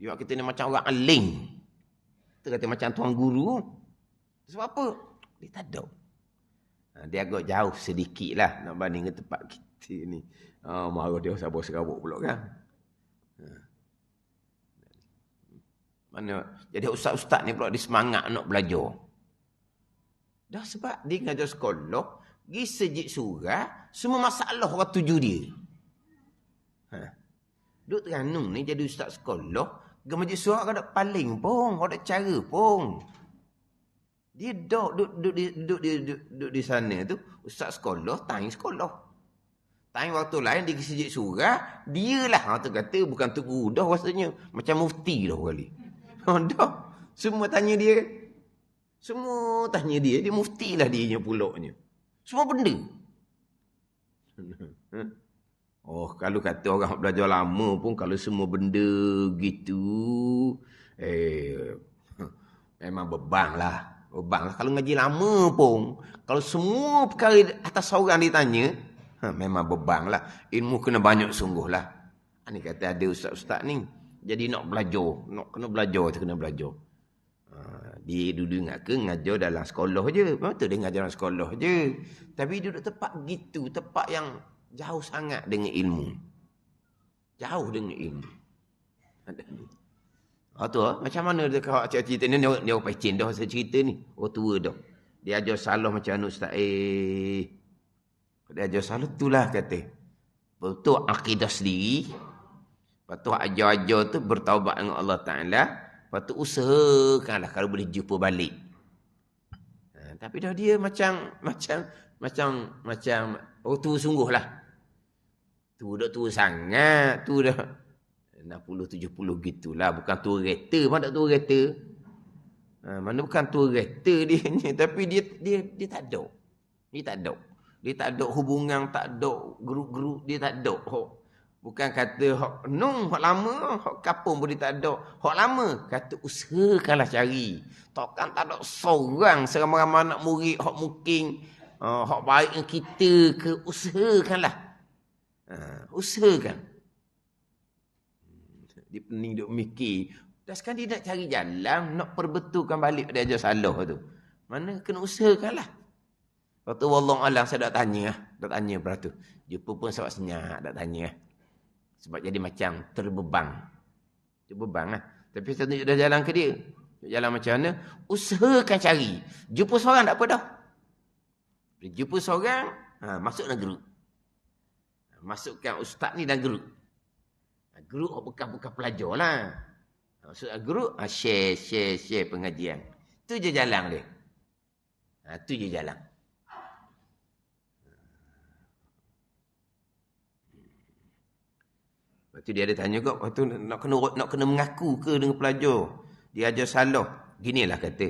Dia buat kita ni macam orang aling. Kita kata macam tuan guru. Sebab apa? Dia tak ada. Dia agak jauh sedikit lah nak banding ke tempat kita ni. Marah dia Sabah Sarawak pula kan. Mana jadi ustaz-ustaz ni pula dia semangat nak belajar. Dah sebab dia ngajar sekolah, pergi sejid surah, semua masalah orang tuju dia. Duk Terengganu ni jadi ustaz sekolah, pergi majlis surah ada paling pun, ada cara pun. Dia duduk di sana tu, ustaz sekolah, tanya sekolah. Tanya waktu lain dia sejid surah, dia lah tu kata bukan tu guru dah rasanya macam mufti dah kali. Dah. Semua tanya dia. Dia mufti lah dia pulaknya. Semua benda. Kalau kata orang belajar lama pun kalau semua benda gitu memang beban lah. Kalau ngaji lama pun kalau semua perkara atas seorang ditanya memang beban lah. Ilmu kena banyak sungguh lah. Ni kata ada ustaz-ustaz ni jadi nak belajar, kena belajar. Dia dulu ingat ke ngajar dalam sekolah je. Betul dia ngajar dalam sekolah je. Tapi duduk tempat gitu, tempat yang jauh sangat dengan ilmu. Jauh dengan ilmu. Macam mana dia kau cerita ni dia orang pecin dah saya cerita ni. Tua dah. Dia ajar salah macam mana ustaz dia ajar salah itulah kata. Betul akidah sendiri. Lepas tu ajar-ajar tu bertaubat dengan Allah Ta'ala. Lepas tu usahakanlah kalau boleh jumpa balik. Tapi dah dia macam tua sungguh lah. Dah tua sangat. Tu dah 60-70 gitulah. Bukan tua kereta. Mana tak tua kereta? Mana bukan tua kereta dia ni. Tapi dia tak ada. Dia tak ada hubungan, tak ada grup-grup. Dia tak ada. Bukan kata hak lama, hak kapung pun dia tak ada. Hak lama, kata usahakanlah cari. Takkan tak ada seorang seramai-ramai anak murid, hak mungkin, hak baik dengan kita ke, usahakanlah. Usahakan. Dia pening duk mikir. Dah sekarang dia nak cari jalan, nak perbetulkan balik dia ajar salah tu. Mana kena usahakanlah. Lepas tu, wallahualam saya tak tanya berapa tu. Jumpa pun sebab senyap, tak tanya. Sebab jadi macam terbeban lah. Tapi saya tunjuk dah jalan ke dia. Jalan macam mana? Usahakan cari. Jumpa seorang tak apa dah. Jumpa seorang, masuk dalam grup. Masukkan ustaz ni dalam grup. Grup bukan pelajar lah. Masuk dalam grup, share pengajian. Itu je jalan dia. Itu je jalan. Lepas tu dia ada tanya kok, lepas tu nak kena mengaku ke dengan pelajar. Dia ajar salah. Ginilah kata.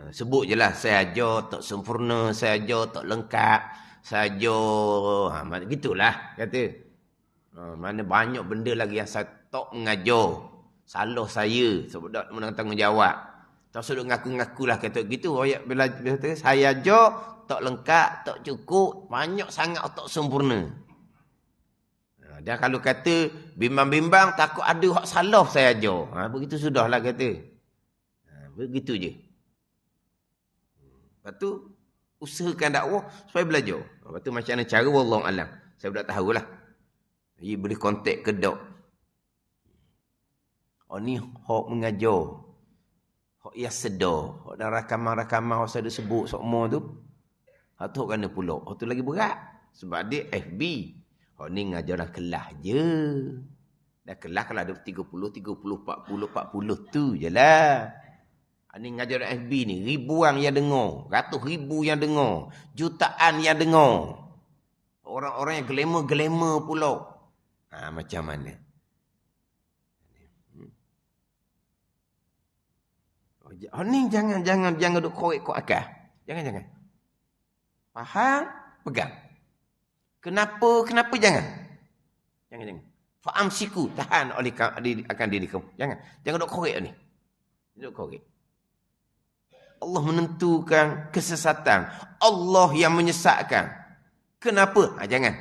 Sebut je lah, saya ajar tak sempurna, saya ajar tak lengkap, saya ajar, gitulah kata. Mana banyak benda lagi yang saya tak mengajar. Salah saya, sebab tak menang tanggungjawab. Tak usah ngaku-ngakulah kata gitu. Bila saya ajar, tak lengkap, tak cukup, banyak sangat tak sempurna. Dan kalau kata bimbang-bimbang, takut ada hak salah saya ajar. Begitu sudahlah kata. Begitu je. Lepas tu, usahakan dakwah supaya belajar. Lepas tu macam mana cara, wallahualam. Saya tak tahulah. Dia boleh kontak ke dok. Ni hak mengajar. Hak ia sedar. Hak dan rakaman-rakaman saya ada sebut semua tu. Hak tu kena pula. Hak tu lagi berat. Sebab dia FB. Hak ni ngajar dah kelas je. Dah kelas kalau ada 30, 40 tu je lah. Ni ngajar FB ni. Ribuan yang dengar. Ratus ribu yang dengar. Jutaan yang dengar. Orang-orang yang glamour-glamour pula. Macam mana? Ni jangan duk korek akal. Jangan. Faham? Pegang. Kenapa jangan? Jangan. Faham siku. Tahan akan diri kamu. Jangan duk korek ni. Duk korek. Allah menentukan kesesatan. Allah yang menyesatkan. Kenapa? Jangan.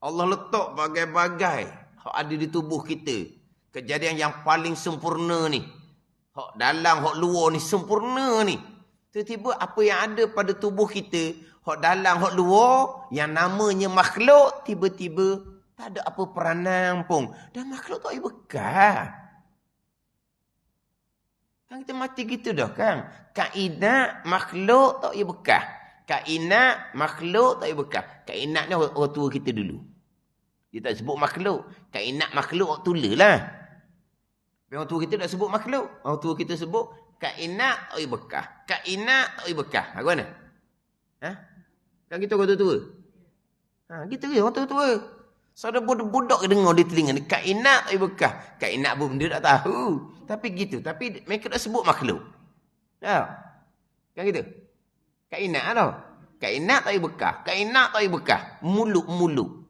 Allah letak bagai-bagai hak ada di tubuh kita. Kejadian yang paling sempurna ni. Hak dalam, hak luar ni sempurna ni. Tiba-tiba apa yang ada pada tubuh kita, hak dalam, hak luar, yang namanya makhluk, tiba-tiba tak ada apa peranan pun. Dan makhluk tak ada bekal. Kan kita mati gitu dah kan. Kainat makhluk tak ada bekal. Kainat makhluk tak ada bekal. Kainat ni orang tua kita dulu. Dia tak sebut makhluk. Kainat makhluk orang tula lah. Orang tua kita tak sebut makhluk. Orang tua kita sebut kainat tak ada bekal. Kainat tak ada bekal. Apa mana? Kan kita orang tua-tua. Gitu ke orang tua-tua. Saudara budak-budak dengar di telinga ni. Kainat tak ada bekal. Kainat pun dia tak tahu. Tapi gitu. Tapi mereka tak sebut makhluk. Kan gitu. Kainat tau. Kainat tak ada bekal. Kainat tak ada bekal. Muluk-muluk.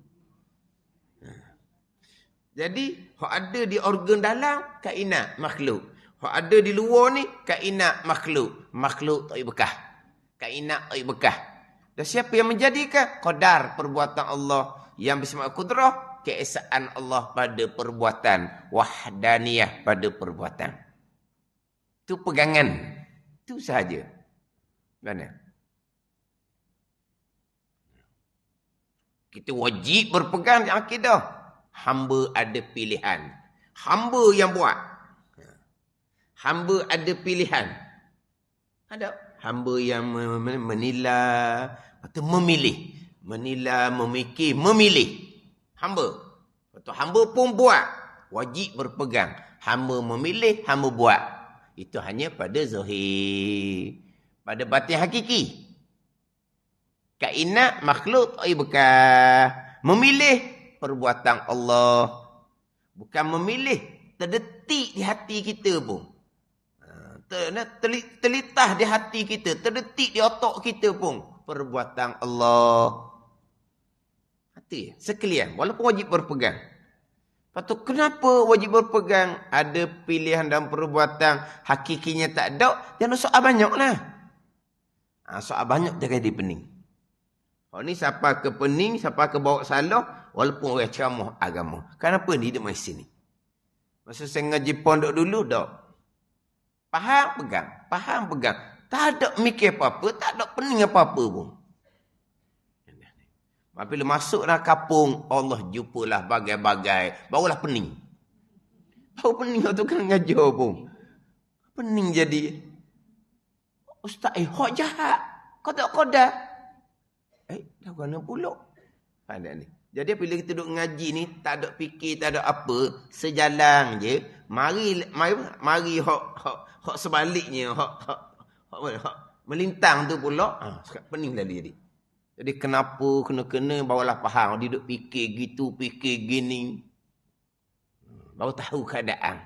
Jadi, hak ada di organ dalam, kainat, makhluk. Hak ada di luar ni, kainat, makhluk. Makhluk tak ada bekal. Kainat tak ada bekal. Dan siapa yang menjadikan? Qadar perbuatan Allah. Yang bersifat kudrah, keesaan Allah pada perbuatan. Wahdaniyah pada perbuatan. Itu pegangan. Itu sahaja. Mana? Kita wajib berpegang di akidah. Hamba ada pilihan. Hamba yang buat. Hamba ada pilihan. Ada. Hamba yang menilai atau memilih. Menilai, memikir, memilih. Hamba. Atau hamba pun buat. Wajib berpegang. Hamba memilih, hamba buat. Itu hanya pada zahir. Pada batin hakiki. Kainat, makhluk, tak bekal. Memilih perbuatan Allah. Bukan memilih. Terdetik di hati kita pun. Terlitah di hati kita. Terdetik di otak kita pun. Perbuatan Allah. Hati. Sekalian. Walaupun wajib berpegang. Lepas tu kenapa wajib berpegang? Ada pilihan dan perbuatan. Hakikinya tak ada. Jangan soal banyak lah. Soal banyak dia jadi pening. Ni siapa ke pening, siapa ke bawa salah, walaupun orang ceramah agama. Kenapa ni dia main sini? Masa saya ngaji pondok dulu, tak. Faham, pegang. Faham, pegang. Tak ada mikir apa-apa, tak ada pening apa-apa pun. Bila masuk dalam kapung, Allah jumpalah bagai-bagai. Barulah pening. Baru pening tu kan ngajar pun. Pening jadi. Ustaz, hak jahat. Kau tak kodak. Dah kena pula. Ada ni. Jadi bila kita duduk ngaji ni, tak ada fikir, tak ada apa, sejalan je, mari hak sebaliknya, hak melintang tu pula, pening dah jadi. Jadi kenapa kena barulah faham, dia duduk fikir gitu, fikir gini. Baru tahu keadaan.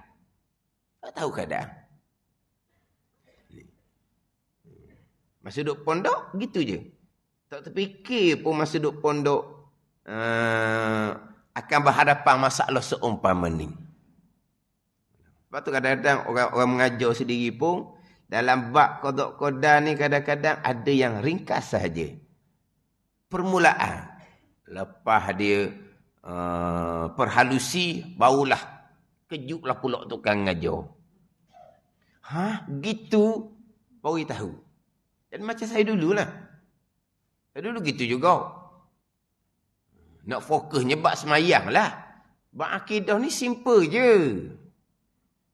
Tak tahu keadaan. Masa duduk pondok, gitu je. Tak terfikir pun masa duduk pondok akan berhadapan masalah seumpama ni. Sebab tu kadang-kadang orang mengajar sendiri pun, dalam bab qada qadar ni kadang-kadang ada yang ringkas sahaja. Permulaan. Lepas dia perhalusi, barulah kejutlah pula tukang ngajar. Gitu baru tahu. Dan macam saya dululah. Saya dulu gitu juga. Nak fokusnya bab semayang lah. Bab akidah ni simple je.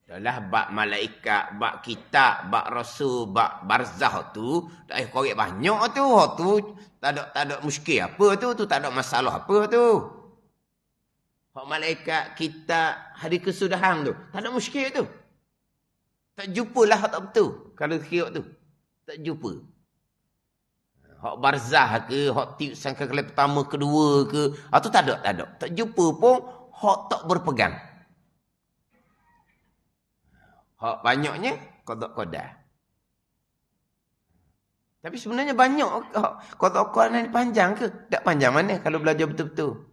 Dalah bab malaikat, bab kitab, bab rasul, bab barzah tu, dah korek banyak tu. Tu tak ada muskil apa tu, tak ada masalah apa tu. Hak malaikat, kitab, hari kesudahan tu, tak ada muskil tu. Tak jumpalah hak tak betul. Kalau kira tu, tak jumpa. Hak barzah ke, hak tiup sangka kali pertama, kedua ke, tu tak ada. Tak jumpa pun, hak tak berpegang. Hak banyaknya, qada. Tapi sebenarnya banyak qada ni panjang ke? Tak panjang mana kalau belajar betul-betul.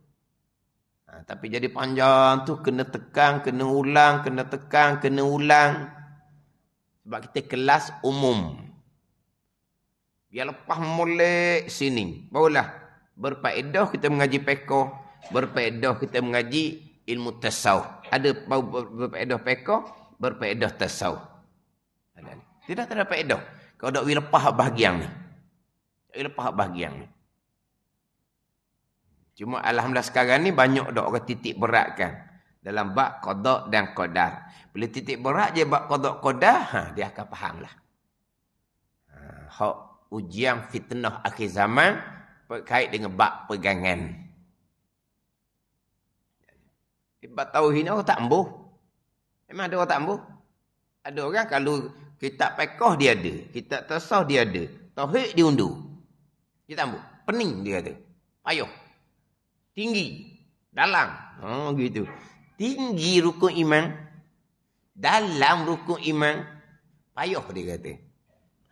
Tapi jadi panjang tu, kena tekan, kena ulang, kena tekan, kena ulang. Sebab kita kelas umum. Biar lepas molek sini. Barulah berfaedah kita mengaji fiqh, berfaedah kita mengaji ilmu tasawuf. Ada berfaedah fiqh, berfaedah tasawuf. Tidak ada faedah. Kalau tak lepas bahagian ni. Lepas bahagian ni. Cuma alhamdulillah sekarang ni banyak dak orang titik beratkan dalam bab qada dan qadar. Bila titik berat je bab qada qadar, dia akan fahamlah. Hak ujian fitnah akhir zaman berkait dengan bab pegangan. Bab tauhid ni orang tak ambuh. Memang ada orang tak ambuh. Ada orang kalau kitab fiqh dia ada, kitab tasawuf dia ada, tauhid dia undur. Dia tak ambuh. Pening dia kata. Payah. Tinggi. Dalam. Gitu. Tinggi rukun iman. Dalam rukun iman. Payah dia kata.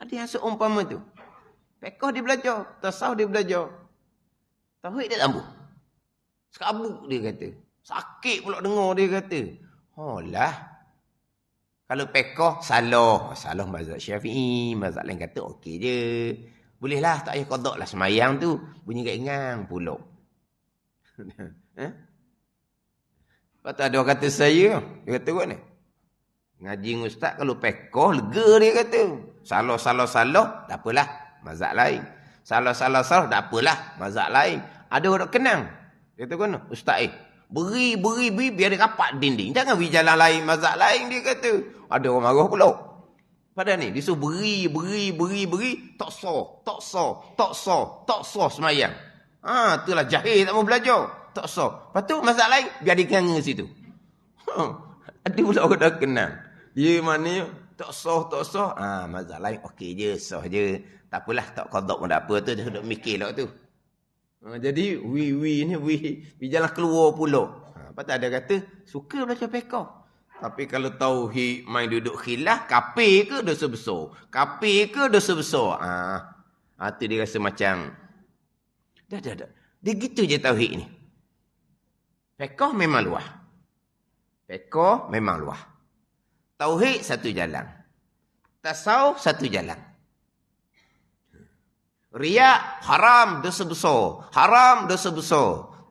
Ada yang seumpama tu. Fiqh dia belajar. Tasawuf dia belajar. Tauhid dia tak ambuh. Sekabuk dia kata. Sakit pula dengar dia kata. Lah. Kalau fiqh salah. Salah mazhab Syafi'i. Mazhab lain kata okey je. Bolehlah tak payah qada lah semayang tu. Bunyi kat ingang pula. Lepas tu ada orang kata saya. Dia kata kot ni. Ngaji dengan ustaz kalau fiqh lega dia kata. Salah. Tak apalah. Mazhab lain. Salah. Tak apalah. Mazhab lain. Ada orang kenang. Dia kata kot ni. Ustaz beri biar dia rapat dinding. Jangan pergi jalan lain, mazhab lain dia kata. Ada orang marah pula. Pada ni, dia suruh beri. Tak sah semayang. Itulah jahil tak mau belajar. Tak sah. Lepas tu mazhab lain, biar dia kena situ. Ada pula orang dah kenal. Dia mana, tak sah. Mazhab lain, okey je, sah je. Tak apalah, tak qada pun tak apa tu. Dia duduk mikir lah tu. Jadi, we jalan keluar pula. Lepas tu ada kata, suka belajar fiqh. Tapi kalau tauhid main duduk khilaf, kafir ke dosa besar? Tu dia rasa macam, dah. Dia gitu je tauhid ni. Fiqh memang luah. Tauhid satu jalan. Tasawuf satu jalan. Riya haram dosa besar.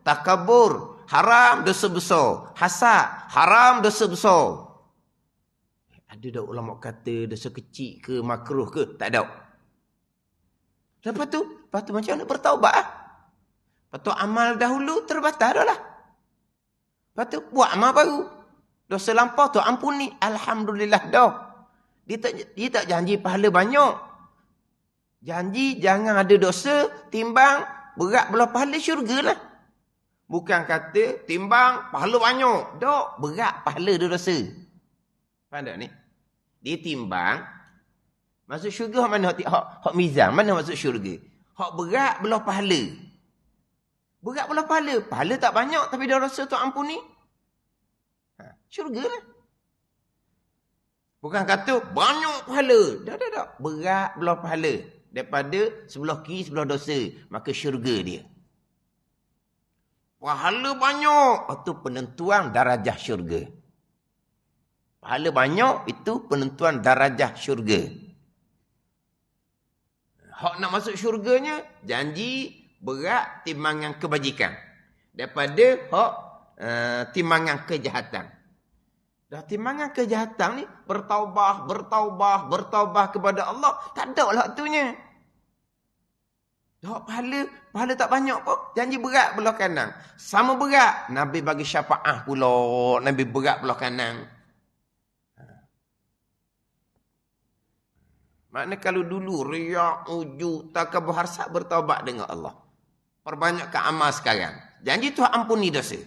Takabur haram dosa besar. Hasad haram dosa besar. Ada tak ulama kata dosa kecil ke makruh ke? Tak ada. Lepas tu macam mana bertaubat? Lepas tu amal dahulu terbatal dah lah. Lepas tu buat amal baru. Dosa lampau tu ampuni. Alhamdulillah dah. Dia tak janji pahala banyak. Janji jangan ada dosa, timbang berat belah pahala syurga lah. Bukan kata timbang pahala banyak. Dok, berat pahala dosa. Faham tak ni? Dia timbang, masuk syurga mana hak mizan, mana masuk syurga? Hak berat belah pahala. Berat belah pahala. Pahala tak banyak tapi dah rasa tu ampuni. Syurga lah. Bukan kata banyak pahala. Tak. Berat belah pahala. Daripada sebelah kiri, sebelah dosa. Maka syurga dia. Pahala banyak. Itu penentuan darajah syurga. Pahala banyak itu penentuan darajah syurga. Hak nak masuk syurganya, janji berat timbangan kebajikan. Daripada hak timbangan kejahatan. Dah timbangan kejahatan ni, bertaubah kepada Allah, tak ada lah waktunya. Dah pahala tak banyak pun, janji berat belah kanan. Sama berat, Nabi bagi syafaat pula, Nabi berat belah kanan. Maknanya kalau dulu riak, ujub, takabur, hasad, bertaubat dengan Allah. Perbanyakkan amal sekarang. Janji Tuhan ampuni dosa.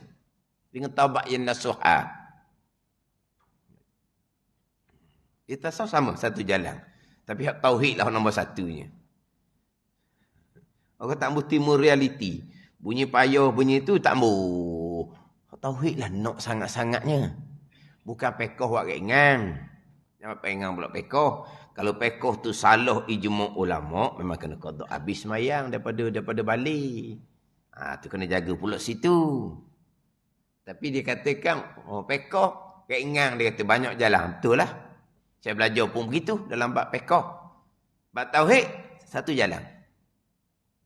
Dengan taubat yang nasuha. Kita sama satu jalan. Tapi hak tauhid lah nombor satunya. Orang tak boleh timur realiti. Bunyi payah, bunyi itu tak boleh. Hak tauhid lah nak sangat-sangatnya. Bukan pekoh buat ringan. Jangan pengang pula pekoh. Kalau pekoh tu salah ijma' ulama, memang kena qada habis semayang daripada balik. Tu kena jaga pula situ. Tapi dia katakan, pekoh, keingang dia kata banyak jalan. Betul lah. Saya belajar pun begitu dalam bab pekoh. Bab tauhid, satu jalan.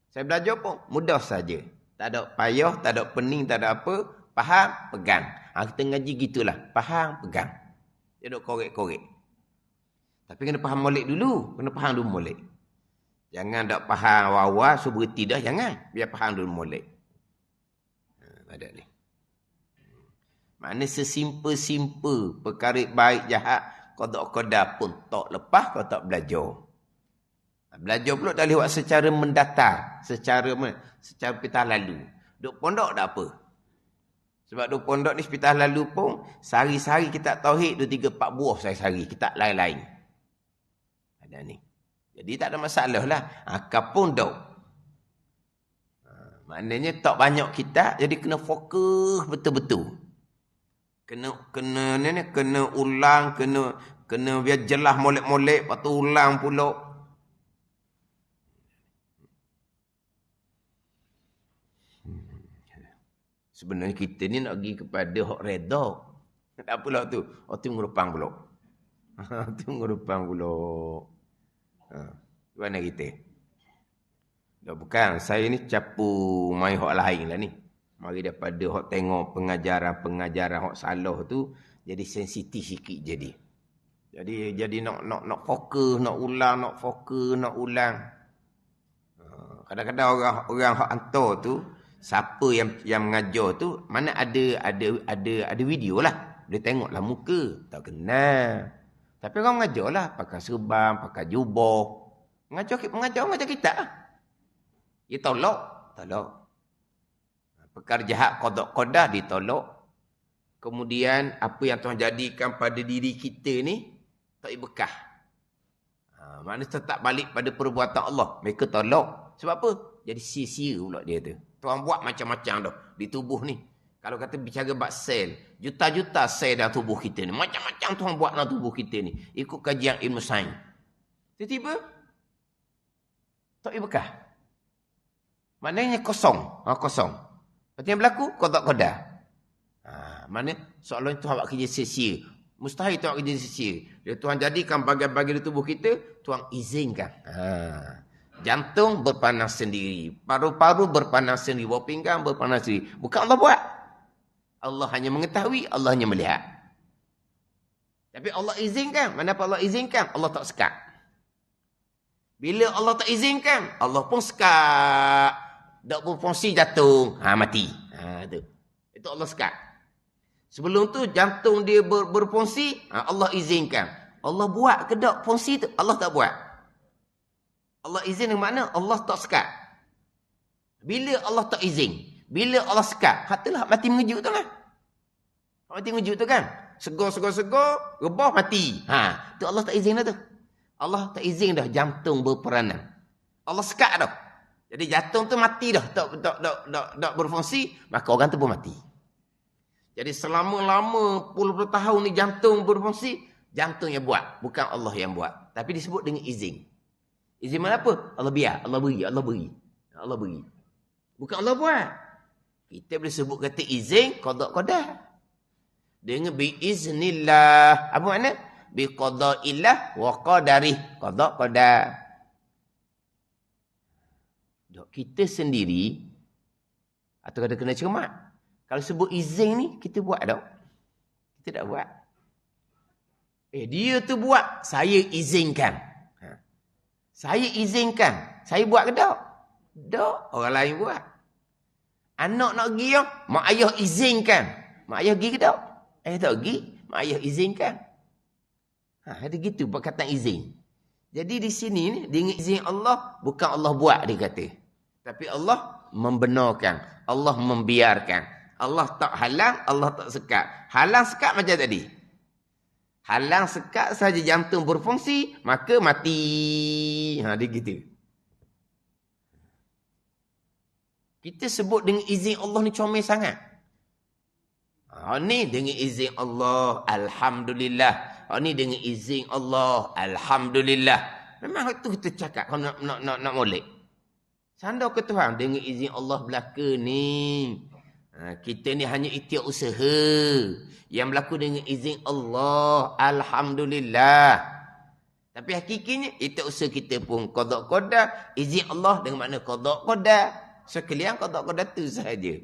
Saya belajar pun mudah saja. Tak ada payah, tak ada pening, tak ada apa. Faham, pegang. Kita ngaji gitulah. Faham, pegang. Dia duk korek-korek. Tapi kena faham molek dulu. Kena faham dulu molek. Jangan tak faham awal-awal, so berhenti dah. Jangan. Biar faham dulu molek. Ada ni. Maknanya sesimple-simple perkara baik jahat, qada-qadar pun tak lepas kalau tak belajar. Belajar pula tak boleh buat secara mendatar. Secara pitah lalu. Duk pondok tak apa. Sebab duk pondok ni pitah lalu pun, sehari-sehari kita tauhid 2, 3, 4 buah sehari-sehari. Kita lain-lain. Ada ni. Jadi tak ada masalah lah. Akal pun tak. Maknanya tak banyak kita, jadi kena fokus betul-betul. Kena ulang, kena biar jelas molek-molek, lepas tu ulang pula. Sebenarnya kita ni nak pergi kepada hak reda. Tak pula tu. Tu ngurupang pula. Tu ngurupang pula. Mana kita? Dah bukan. Saya ni capu main hak lain lah ni. Mari daripada hak tengok pengajaran hak salah tu, jadi sensitif sikit jadi. Jadi nak fokus, nak ulang. Kadang-kadang orang hak hantar tu, siapa yang mengajar tu, mana ada video lah. Dia tengoklah muka, tak kenal. Tapi orang mengajar lah, pakai serban, pakai jubah. Mengajar kita lah. Dia tolak. Perkara jahat qada ditolak. Kemudian apa yang Tuhan jadikan pada diri kita ni tak berkah. Maknanya tetap balik pada perbuatan Allah. Mereka tolak. Sebab apa? Jadi sia-sia pula dia tu. Tuhan buat macam-macam dah di tubuh ni. Kalau kata bicara bab sel, juta-juta sel dalam tubuh kita ni. Macam-macam Tuhan buat dalam tubuh kita ni. Ikut kajian ilmu sains. Tiba-tiba tak berkah. Maknanya kosong. Kosong. Lepas yang berlaku, qada. Maknanya soalan Tuhan buat kerja sia-sia. Mustahil Tuhan kerja sia-sia. Dia Tuhan jadikan bagian-bagian di tubuh kita, Tuhan izinkan. Jantung berpanas sendiri. Paru-paru berpanas sendiri. Bawah pinggang berpanas sendiri. Bukan Allah buat. Allah hanya mengetahui, Allah hanya melihat. Tapi Allah izinkan. Kenapa Allah izinkan? Allah tak sekat. Bila Allah tak izinkan, Allah pun sekat. Tak berfungsi jantung. Mati. Itu Allah sekat. Sebelum tu jantung dia berfungsi, Allah izinkan. Allah buat ke tak fungsi tu? Allah tak buat. Allah izin yang mana? Allah tak sekat. Bila Allah tak izin, bila Allah sekat, hatilah mati mengejut tu kan? Mati mengejut tu kan? Segar, rebah mati. Tu Allah tak izin dah tu. Allah tak izin dah jantung berperanan. Allah sekat dah. Jadi jantung tu mati dah, tak berfungsi, maka orang tu pun mati. Jadi selama-lama puluh-puluh tahun ni jantung berfungsi, jantung yang buat, bukan Allah yang buat. Tapi disebut dengan izin. Izin mana apa? Allah biar, Allah beri. Bukan Allah buat. Kita boleh sebut kata izin, qada. Dengan biiznillah. Apa makna? Biqada'illah wa qadarih. Qada' qadar. Dok, kita sendiri, atau kada kena cermat. Kalau sebut izin ni, kita buat tak? Kita tak buat. Dia tu buat, saya izinkan. Saya izinkan. Saya buat ke tak? Tak, orang lain buat. Anak nak pergi, mak ayah izinkan. Mak ayah pergi ke tak? Tak pergi, mak ayah izinkan. Ada gitu perkataan izin. Jadi di sini ni, dengan izin Allah, bukan Allah buat dia kata. Tapi Allah membenarkan. Allah membiarkan. Allah tak halang, Allah tak sekat. Halang sekat macam tadi. Halang sekat saja jantung berfungsi, maka mati. Dia gitu. Kita sebut dengan izin Allah ni comel sangat. Ni dengan izin Allah, Alhamdulillah. Ni dengan izin Allah, Alhamdulillah. Memang itu kita cakap kalau nak molek. Sandar ke Tuhan, dengan izin Allah belaka ni. Kita ni hanya ikhtiar usaha. Yang berlaku dengan izin Allah, Alhamdulillah. Tapi hakikinya, ikhtiar usaha kita pun qada' qadar. Izin Allah dengan makna qada' qadar. Sekalian qada' qadar tu sahaja.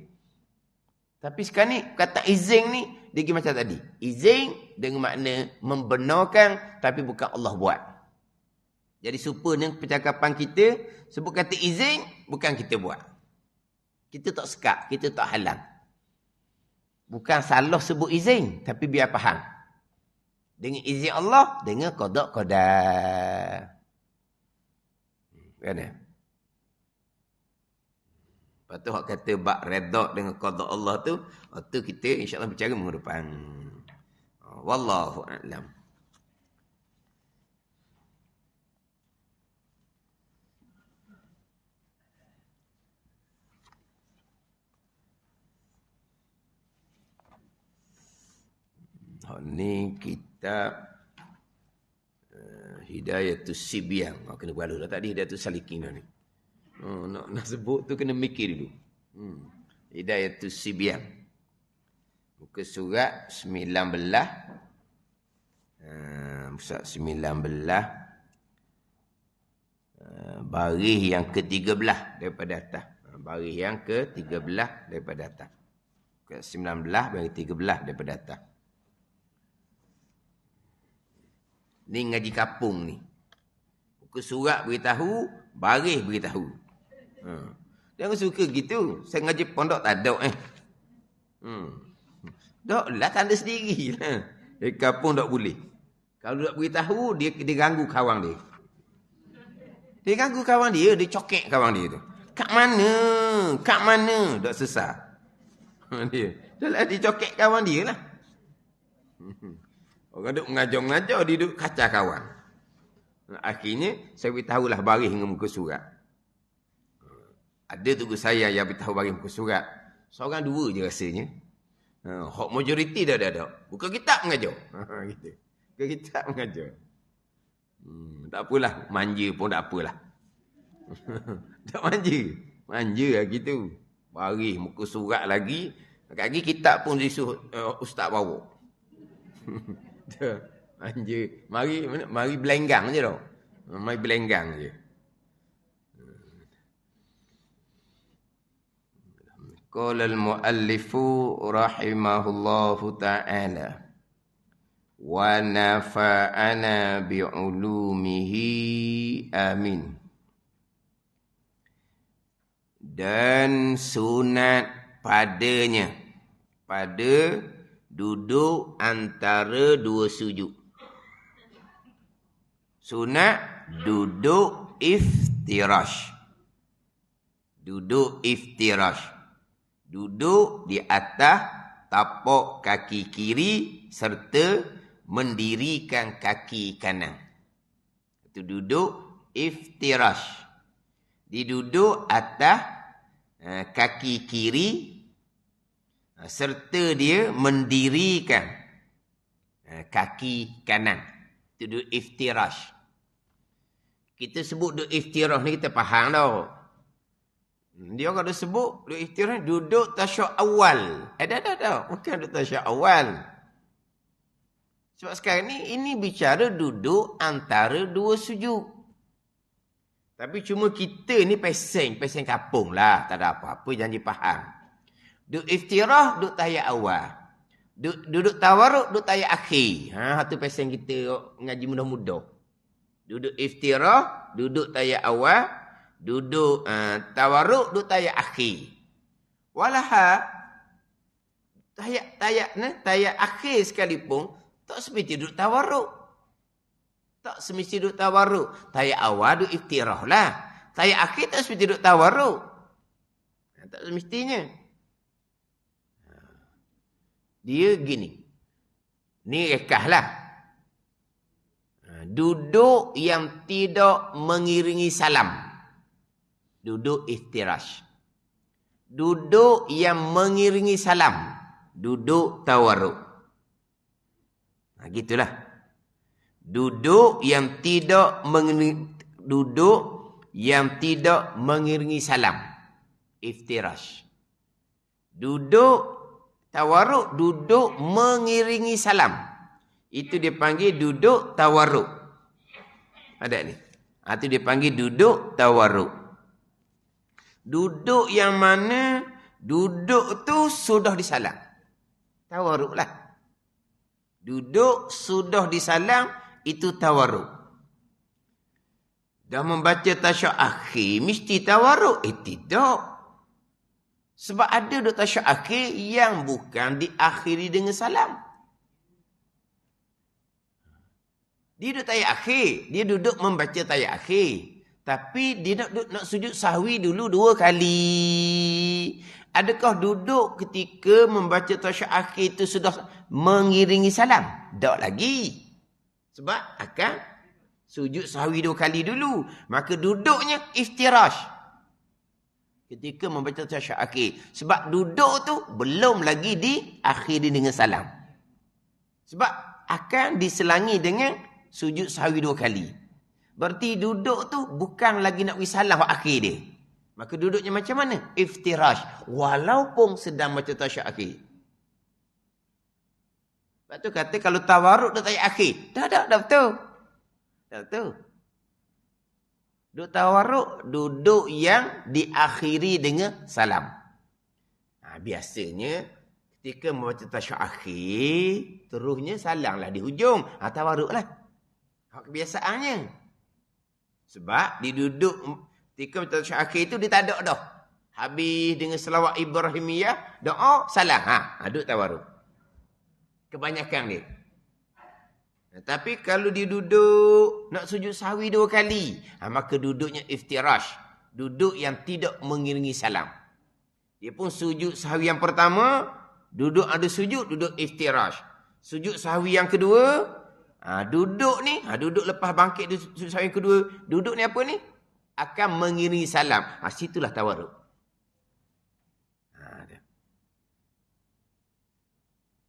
Tapi sekarang ni, kata izin ni, dia pergi macam tadi. Izin dengan makna membenarkan, tapi bukan Allah buat. Jadi serupa dengan percakapan kita, sebut kata izin, bukan kita buat. Kita tak sekat, kita tak halang. Bukan salah sebut izin, tapi biar faham. Dengan izin Allah, dengan qada' qadar. Kan? Lepas tu hak kata bak redha dengan qada' Allah tu, itu kita insya-Allah bicara minggu depan. Wallahu a'lam. Ni kitab Hidayatus Sibyan. Kena berlalu dah tadi Hidayatus Salikin ni. Nak sebut tu kena mikir dulu. Hidayatus Sibyan. Muka surat 19. Surat 19. Baris yang ke-13 daripada atas. Baris yang ke-13 daripada atas. Ke-19 baris 13 daripada atas. Ni ngaji kapung ni. Muka surat beritahu, baris beritahu. Jangan suka gitu. Saya ngaji pondok tak ada Tak lah tanda sendiri lah. Kapung tak boleh. Kalau tak beritahu, dia ganggu kawan dia. Dia ganggu kawan dia, dia cokek kawan dia tu. Kat mana? Kat mana? Tak sesat. Dia. Dah lah dia cokek kawan dia lah. Orang duduk mengajar-mengajar, dia duduk kacau kawan. Akhirnya, saya beritahulah baris dengan muka surat. Ada tugas saya yang beritahu baris muka surat. Seorang dua je rasanya. Hak majoriti dah ada. Bukan kitab mengajar. Gitu. Bukan kitab mengajar. Tak apalah. Manja pun tak apalah. Tak manja. Manja lah gitu. Baris muka surat lagi. Lagi kitab pun disuruh ustaz bawa. Manja. Mari belenggang je tau. Mari belenggang je. Qala al-muallifu rahimahullahu ta'ala wa nafa'ana bi'ulumihi amin. Dan sunat padanya, pada duduk antara dua sujud. Sunat duduk iftirash. Duduk iftirash. Duduk di atas tapak kaki kiri serta mendirikan kaki kanan. Itu duduk iftirash. Diduduk atas kaki kiri serta dia mendirikan kaki kanan. Itu duduk iftirash. Kita sebut duduk iftirash ni kita faham tau. Dia kalau sebut duduk iftirash duduk tasyahud awal. Dah. Bukan duduk tasyahud awal. Sebab sekarang ini bicara duduk antara dua sujud. Tapi cuma kita ni pesen kampung lah. Tak ada apa-apa, janji faham. Duduk iftirah, duduk tahiyat awal. Duduk tawarruk, duduk tahiyat akhir. Itu pesen kita ngaji mudah-mudah. Duduk iftirah, duduk tahiyat awal. Duduk tawarruk, duduk tahiyat akhir. Walaha, tahiyat akhir sekalipun, tak semesti duduk tawarruk. Tak semesti duduk tawarruk. Tahiyat awal duduk iftirah lah. Tahiyat akhir tak semesti duduk tawarruk. Tak semestinya. Dia gini. Ni rekah lah. Duduk yang tidak mengiringi salam. Duduk iftirash. Duduk yang mengiringi salam. Duduk tawarruk. Gitulah. Duduk yang tidak mengiringi salam. Iftirash. Duduk tawarruk, duduk mengiringi salam. Itu dia panggil duduk tawarruk. Ada ni. Itu dia panggil duduk tawarruk. Duduk yang mana duduk tu sudah disalam. Tawarruk lah. Duduk sudah disalam, itu tawarruk. Dah membaca tasyahud akhir, mesti tawarruk? Tidak. Sebab ada duduk tasyahud akhir yang bukan diakhiri dengan salam. Dia duduk tahiyat akhir, dia duduk membaca tahiyat akhir. Tapi dia nak sujud sahwi dulu 2 kali. Adakah duduk ketika membaca tasyahud akhir itu sudah mengiringi salam? Tak lagi. Sebab akan sujud sahwi 2 kali dulu. Maka duduknya iftirash. Ketika membaca tasyahud akhir. Sebab duduk tu belum lagi diakhiri dengan salam. Sebab akan diselangi dengan sujud sahwi 2 kali. Berarti duduk tu bukan lagi nak wisalah akhir dia. Maka duduknya macam mana? Iftirash. Walaupun sedang baca tasyahud akhir. Sebab tu kata kalau tawarruk dah tahiyat akhir. Dah betul. Dah betul. Duduk tawarruk, duduk yang diakhiri dengan salam. Biasanya ketika membaca tasyahud akhir, terusnya salam lah di hujung. Tawarruk lah. Kebiasaannya. Sebab dia duduk ketika membaca tasyahud akhir itu dia tak ada dah. Habis dengan selawat Ibrahimiyah, doa, salam. Duduk tawarruk. Kebanyakan dia. Tapi kalau dia duduk nak sujud sahwi 2 kali, maka duduknya iftirash. Duduk yang tidak mengiringi salam. Dia pun sujud sahwi yang pertama, duduk ada sujud, duduk iftirash. Sujud sahwi yang kedua, duduk ni, duduk lepas bangkit sujud sahwi yang kedua, duduk ni apa ni? Akan mengiringi salam. Situlah tawarruk.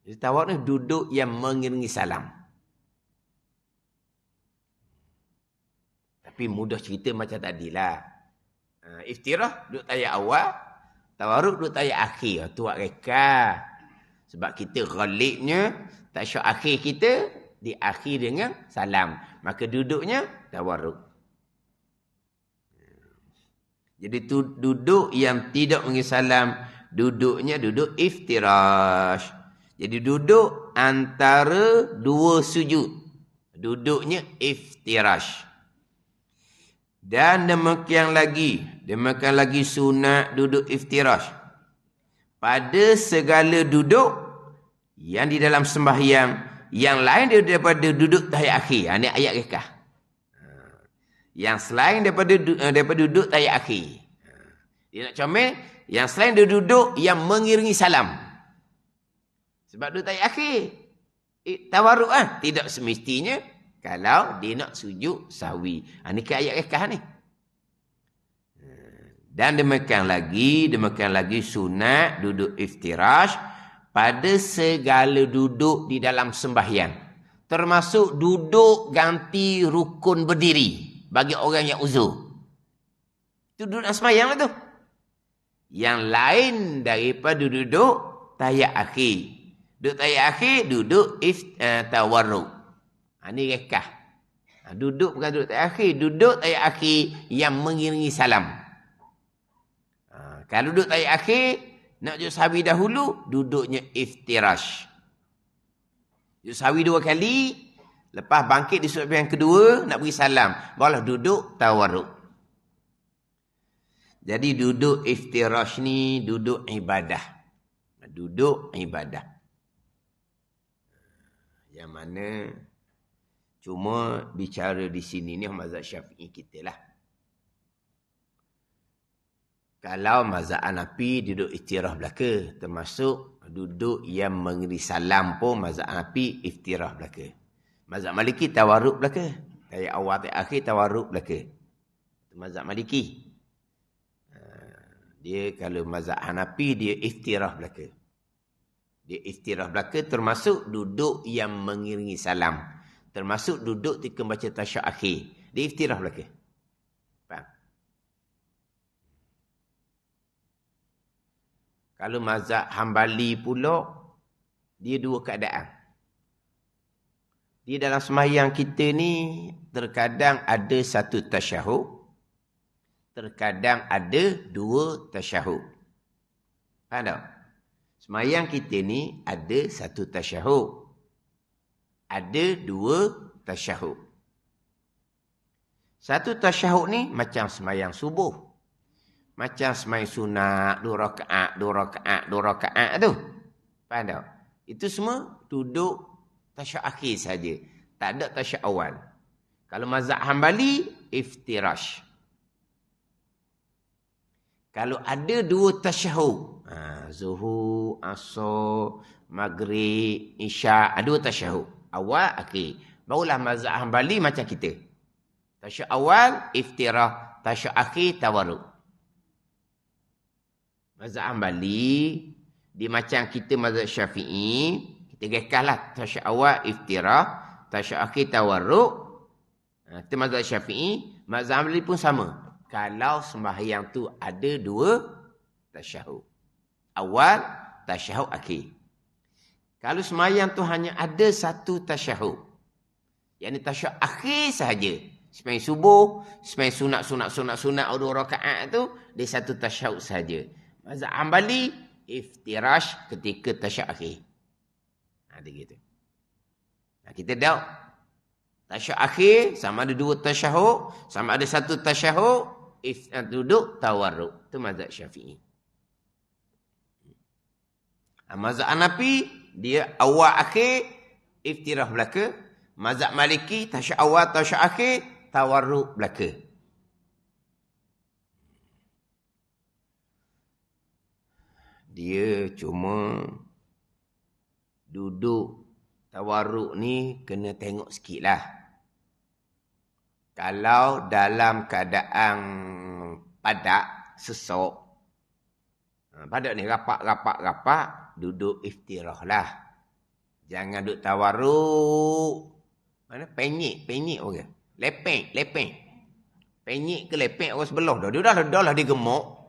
Jadi tawarruk ni duduk yang mengiringi salam. Tapi mudah cerita macam tadilah. Iftirah duduk tahiyat awal, tawarruk duduk tahiyat akhir. Tu buat reka. Sebab kita ghalibnya tasyahud akhir kita diakhir dengan salam. Maka duduknya tawarruk. Jadi duduk yang tidak mengiringi salam, duduknya duduk iftirash. Jadi duduk antara 2 sujud. Duduknya iftirash. Dan demikian lagi sunat duduk iftirash. Pada segala duduk yang di dalam sembahyang, yang lain daripada duduk tahiyat akhir. Ini ayat rekah. Yang selain daripada duduk tahiyat akhir. Dia nak comel, yang selain dia duduk yang mengiringi salam. Sebab duduk tahiyat akhir. Tawarruk tidak semestinya kalau dia nak sujud sahwi. Ini ke ayat rekah ni. Dan demikian lagi sunat duduk iftirash pada segala duduk di dalam sembahyang. Termasuk duduk ganti rukun berdiri bagi orang yang uzur. Itu duduk dalam sembahyang lah tu. Yang lain daripada duduk tahiyat akhir. Duduk tahiyat akhir, duduk tawarruk. Ini rekah. Duduk bukan duduk tahiyat akhir. Duduk tahiyat akhir yang mengiringi salam. Kalau duduk tahiyat akhir, nak duduk sahawi dahulu, duduknya iftirash. Duduk sahawi 2 kali, lepas bangkit di sudut yang kedua, nak beri salam. Barulah duduk tawarruk. Jadi duduk iftirash ni duduk ibadah. Duduk ibadah. Yang mana cuma bicara di sini ni mazhab Syafi'i kita lah. Kalau mazhab Hanafi duduk iftirah belaka, termasuk duduk yang mengeri salam pun mazhab Hanafi iftirah belaka. Mazhab Maliki tawarruk belaka. Tahiyat awal tahiyat akhir tawarruk belaka. Mazhab Maliki. Dia kalau mazhab Hanafi dia iftirah belaka. Dia iftirah belaka termasuk duduk yang mengiringi salam. Termasuk duduk ketika baca tasyahud akhir. Dia iftirah belaka. Faham? Kalau mazhab Hambali pula, dia 2 keadaan. Dia dalam sembahyang kita ni, terkadang ada 1 tasyahud. Terkadang ada 2 tasyahud. Faham tak? Sembahyang kita ni ada 1 tasyahud. Ada 2 tasyahud. 1 tasyahud ni macam sembahyang subuh. Macam sembahyang sunat, 2 rakaat, 2 rakaat, 2 rakaat tu. Faham tak? Itu semua duduk tasyahud akhir saja. Tak ada tasyahud awal. Kalau mazhab Hambali, iftirash. Kalau ada 2 tasyahud, zuhur, asar, maghrib, isyak, 2 tasyahud. Awal, akhir. Barulah mazhab Hambali macam kita. Tasyahud awal, iftirah. Tasyahud akhir, tawarruk. Mazhab Hambali, dia macam kita mazhab Syafi'i. Kita rekahlah tasyahud awal, iftirah. Tasyahud akhir, tawarruk. Kita mazhab Syafi'i. Mazhab Hambali pun sama. Kalau sembahyang tu ada 2 tasyahud. Awal, tasyahud akhir. Kalau sembahyang tu hanya ada 1 tasyahud. Yang ni tasyahud akhir sahaja. Sembahyang subuh, sembahyang sunat 2 rakaat tu, dia 1 tasyahud sahaja. Mazhab Hambali, iftirash ketika tasyahud akhir. Ada gitu. Kita tahu. Tasyahud akhir, sama ada 2 tasyahud, sama ada 1 tasyahud, duduk tawarruk. Itu mazhab Syafi'i. Mazhab Hanafi, dia awal akhir, iftirah belaka. Mazhab Maliki, tasyahud awal, tasyahud akhir, tawarruk belaka. Dia cuma duduk tawarruk ni kena tengok sikit lah. Kalau dalam keadaan padak, sesok. Padak ni rapak, duduk iftirah lah. Jangan duduk tawarruk. Mana penyik orang. Lepeng. Penyik ke lepeng orang sebelah dah. Dia dah lah dia gemuk.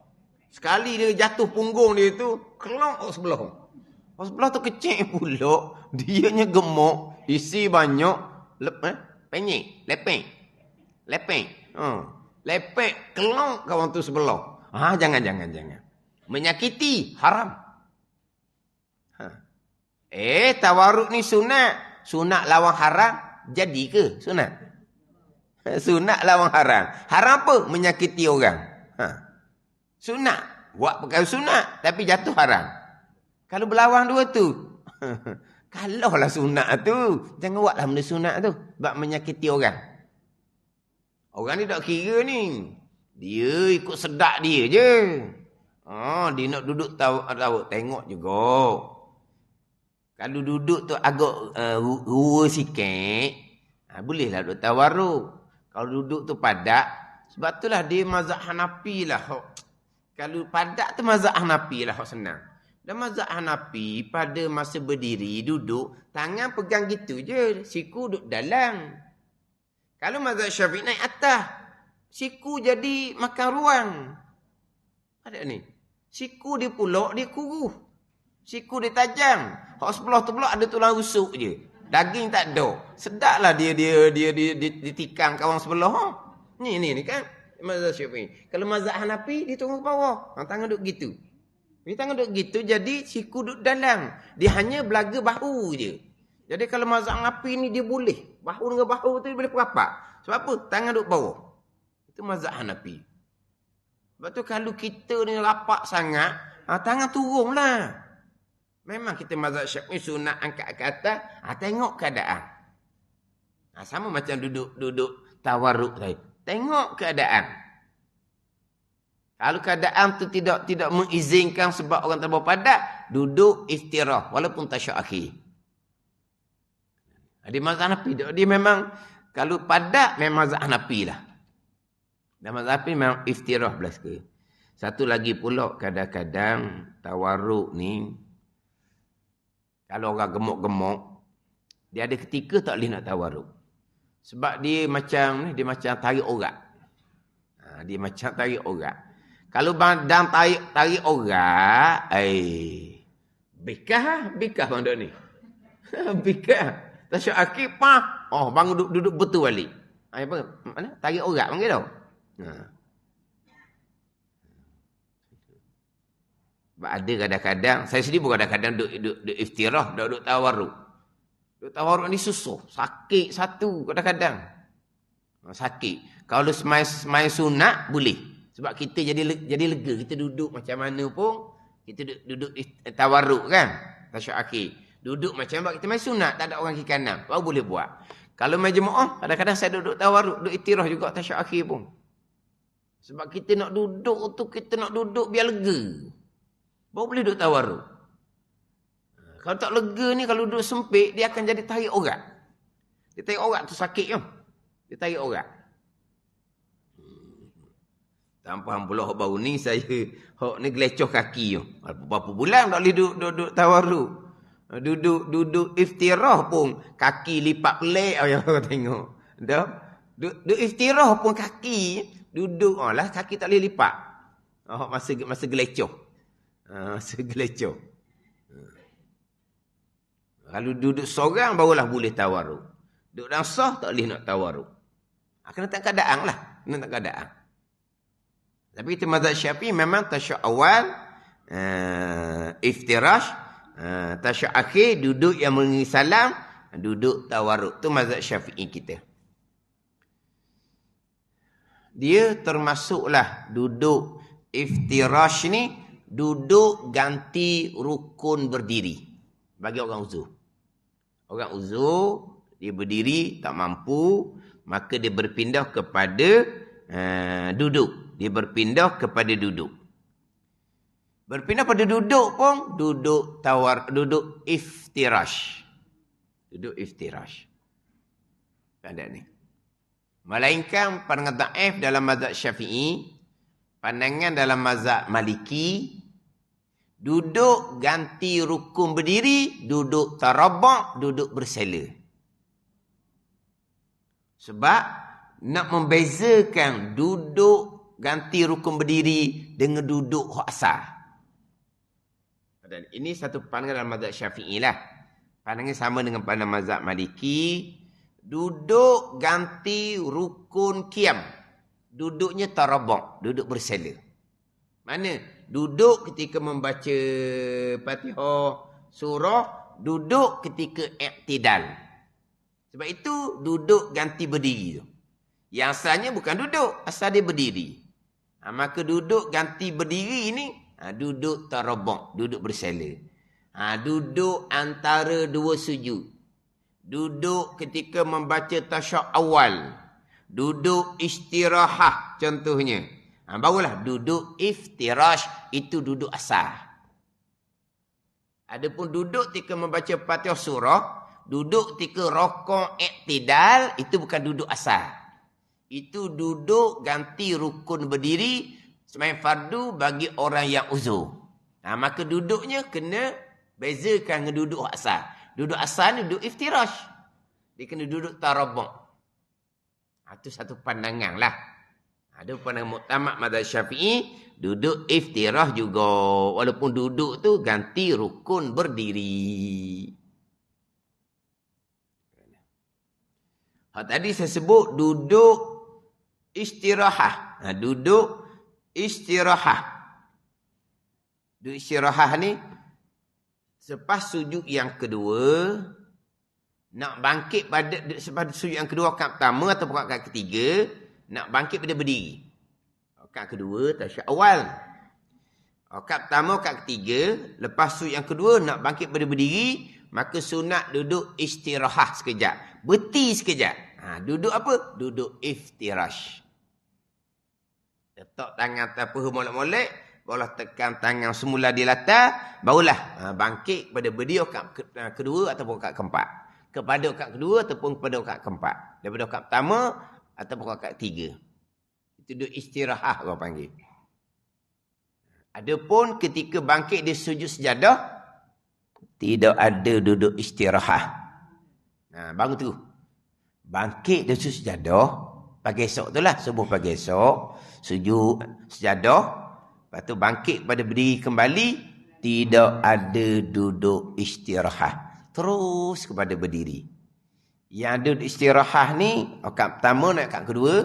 Sekali dia jatuh punggung dia tu, kelong orang sebelah. Orang sebelah tu kecil pula. Dianya gemuk, isi banyak. Penyik, lepeng. Lepek, kelong kawan tu sebelah. Jangan. Menyakiti, haram. Tawarruk ni sunat. Sunat lawan haram, jadi ke sunat? Sunat lawan haram. Haram apa? Menyakiti orang. Sunat. Buat perkara sunat, tapi jatuh haram. Kalau berlawan 2 tu. Kalaulah sunat tu. Jangan buatlah benda sunat tu. Sebab menyakiti orang. Orang ni tak kira ni. Dia ikut sedak dia je. Dia nak duduk tahu tengok juga. Kalau duduk tu agak rua sikit, bolehlah duduk tawarruk. Kalau duduk tu padak, sebab itulah dia mazhab Hanafi lah. Kalau padak tu mazhab Hanafi lah senang. Dan mazhab Hanafi pada masa berdiri duduk, tangan pegang gitu je, siku duduk dalam. Kalau mazhab Syafi'i naik atas, siku jadi makan ruang. Ada ni. Siku dia pulak, dia kuruh. Siku dia tajam. Hak sebelah tu pula ada tulang rusuk je. Daging tak ada. Sedaplah dia ditikam kawan sebelah. Ni kan. Mazhab Syafi'i. Kalau mazhab Hanafi dia turun ke bawah. Tangan duduk gitu. Dia tangan duduk gitu jadi siku duduk dalam. Dia hanya belaga bahu je. Jadi kalau mazhab Hanafi ni dia boleh. Bahu dengan bahu tu dia boleh perapat. Sebab apa? Tangan duduk bawah. Itu mazhab Hanafi. Sebab tu kalau kita ni rapat sangat, tangan turunlah. Memang kita mazhab Syafi'i sunat angkat ke atas, tengok keadaan. Sama macam duduk tawarruk tadi. Tengok keadaan. Kalau keadaan tu tidak mengizinkan sebab orang terbawa padat, duduk istirah walaupun tasyuk akhir. Di mazhab Hanafi dia memang kalau padat memang mazhab Hanafi lah. Dan mazhab Hanafi memang istirah belas ke. Satu lagi pula kadang-kadang tawarruk ni kalau orang gemuk-gemuk, dia ada ketika tak boleh nak tawarruk. Sebab dia macam tarik orat. Dia macam tarik orat. Kalau badan tarik orat, bikah bang dok ni. Bikah. Tasyuk akib bangun duduk betul balik. Apa? Mana? Tarik orat panggil tau. Ada kadang-kadang, saya sendiri pun kadang-kadang duduk iftirah, duduk tawarruk. Duduk tawarruk ni susah. Sakit satu kadang-kadang. Sakit. Kalau semai sunat, boleh. Sebab kita jadi lega. Kita duduk macam mana pun, kita duduk tawarruk kan. Tasyuk akhir. Duduk macam kita main sunat, tak ada orang kiri kanan. Baru boleh buat. Kalau main jemaah, kadang-kadang saya duduk tawarruk, duduk iftirah juga tasyuk akhir pun. Sebab kita nak duduk biar lega. Baru boleh duduk tawarruk. Kalau tak lega ni, kalau duduk sempit, dia akan jadi tarik orat. Dia tarik orat tu sakit kan. Dia tarik orat. Tanpa pula baru ni saya, ni gelecoh kaki. Berapa bulan tak boleh duduk tawarruk. Duduk iftirah pun, kaki lipat pelik. Orang tengok. Duduk iftirah pun kaki, duduk. Kaki tak boleh lipat. Masa gelecoh. Segelecoh. Kalau duduk seorang barulah boleh tawarruk. Duduk dalam sah tak boleh nak tawarruk. Kena tak keadaan lah. Kena tak keadaan. Tapi kita mazhab Syafi'i memang tasyuk awal, iftirash, tasyuk akhir, duduk yang mengenai salam, duduk tawarruk. Itu mazhab Syafi'i kita. Dia termasuklah duduk iftirash ni, duduk ganti rukun berdiri bagi orang uzur. Orang uzur, dia berdiri tak mampu, maka dia berpindah kepada duduk. Dia berpindah kepada duduk. Berpindah pada duduk pun duduk iftirash. Duduk iftirash. Ada ni. Melainkan pandangan dhaif dalam mazhab Syafi'i, pandangan dalam mazhab Maliki, duduk ganti rukun berdiri, duduk tarabak, duduk bersela. Sebab nak membezakan duduk ganti rukun berdiri dengan duduk hak asal. Dan ini satu pandangan dalam mazhab Syafi'i lah. Pandangan sama dengan pandangan mazhab Maliki. Duduk ganti rukun qiyam. Duduknya tarabak, duduk bersela. Mana? Duduk ketika membaca Fatihah surah, duduk ketika i'tidal. Sebab itu duduk ganti berdiri tu. Yang asalnya bukan duduk, asal dia berdiri. Maka duduk ganti berdiri ini, duduk tarabak, duduk bersela. Duduk antara dua sujud. Duduk ketika membaca tasyahud awal. Duduk istirahah contohnya. Barulah duduk iftirash, itu duduk asal. Adapun duduk ketika membaca Fatihah surah, duduk ketika rakaat i'tidal, itu bukan duduk asal. Itu duduk ganti rukun berdiri sembahyang fardu bagi orang yang uzur. Maka duduknya kena bezakan dengan duduk asal. Duduk asal ni duduk iftirash. Dia kena duduk tarabak. Itu satu pandangan lah. Ada pandangan muktamad mazhab Syafi'i, duduk iftirah juga. Walaupun duduk tu ganti rukun berdiri. Tadi saya sebut duduk istirahah. Duduk istirahah. Duduk istirahah ni, selepas sujud yang kedua, nak bangkit pada selepas sujud yang kedua rakaat pertama atau rakaat ketiga, nak bangkit pada berdiri. Rakaat kedua, tasyahud awal. Rakaat pertama, rakaat ketiga, lepas sujud yang kedua, nak bangkit pada berdiri, maka sunat duduk istirahah sekejap. Berhenti sekejap. Duduk apa? Duduk iftirash. Letak tangan atas paha molek-molek, barulah tekan tangan semula di latar, barulah bangkit pada berdiri rakaat kedua ataupun rakaat keempat. Kepada rakaat kedua ataupun kepada rakaat keempat. Daripada rakaat pertama ataupun rakaat ketiga. Itu duduk istirahah orang panggil. Adapun ketika bangkit di sujud sejadah, tidak ada duduk istirahah. Baru tu. Bangkit di sujud sejadah, pagi esok tu lah, subuh pagi esok, sujud sejadah, lepas tu bangkit pada berdiri kembali, tidak ada duduk istirahah. Terus kepada berdiri. Yang ada istirahah ni, rakaat pertama nak rakaat kedua,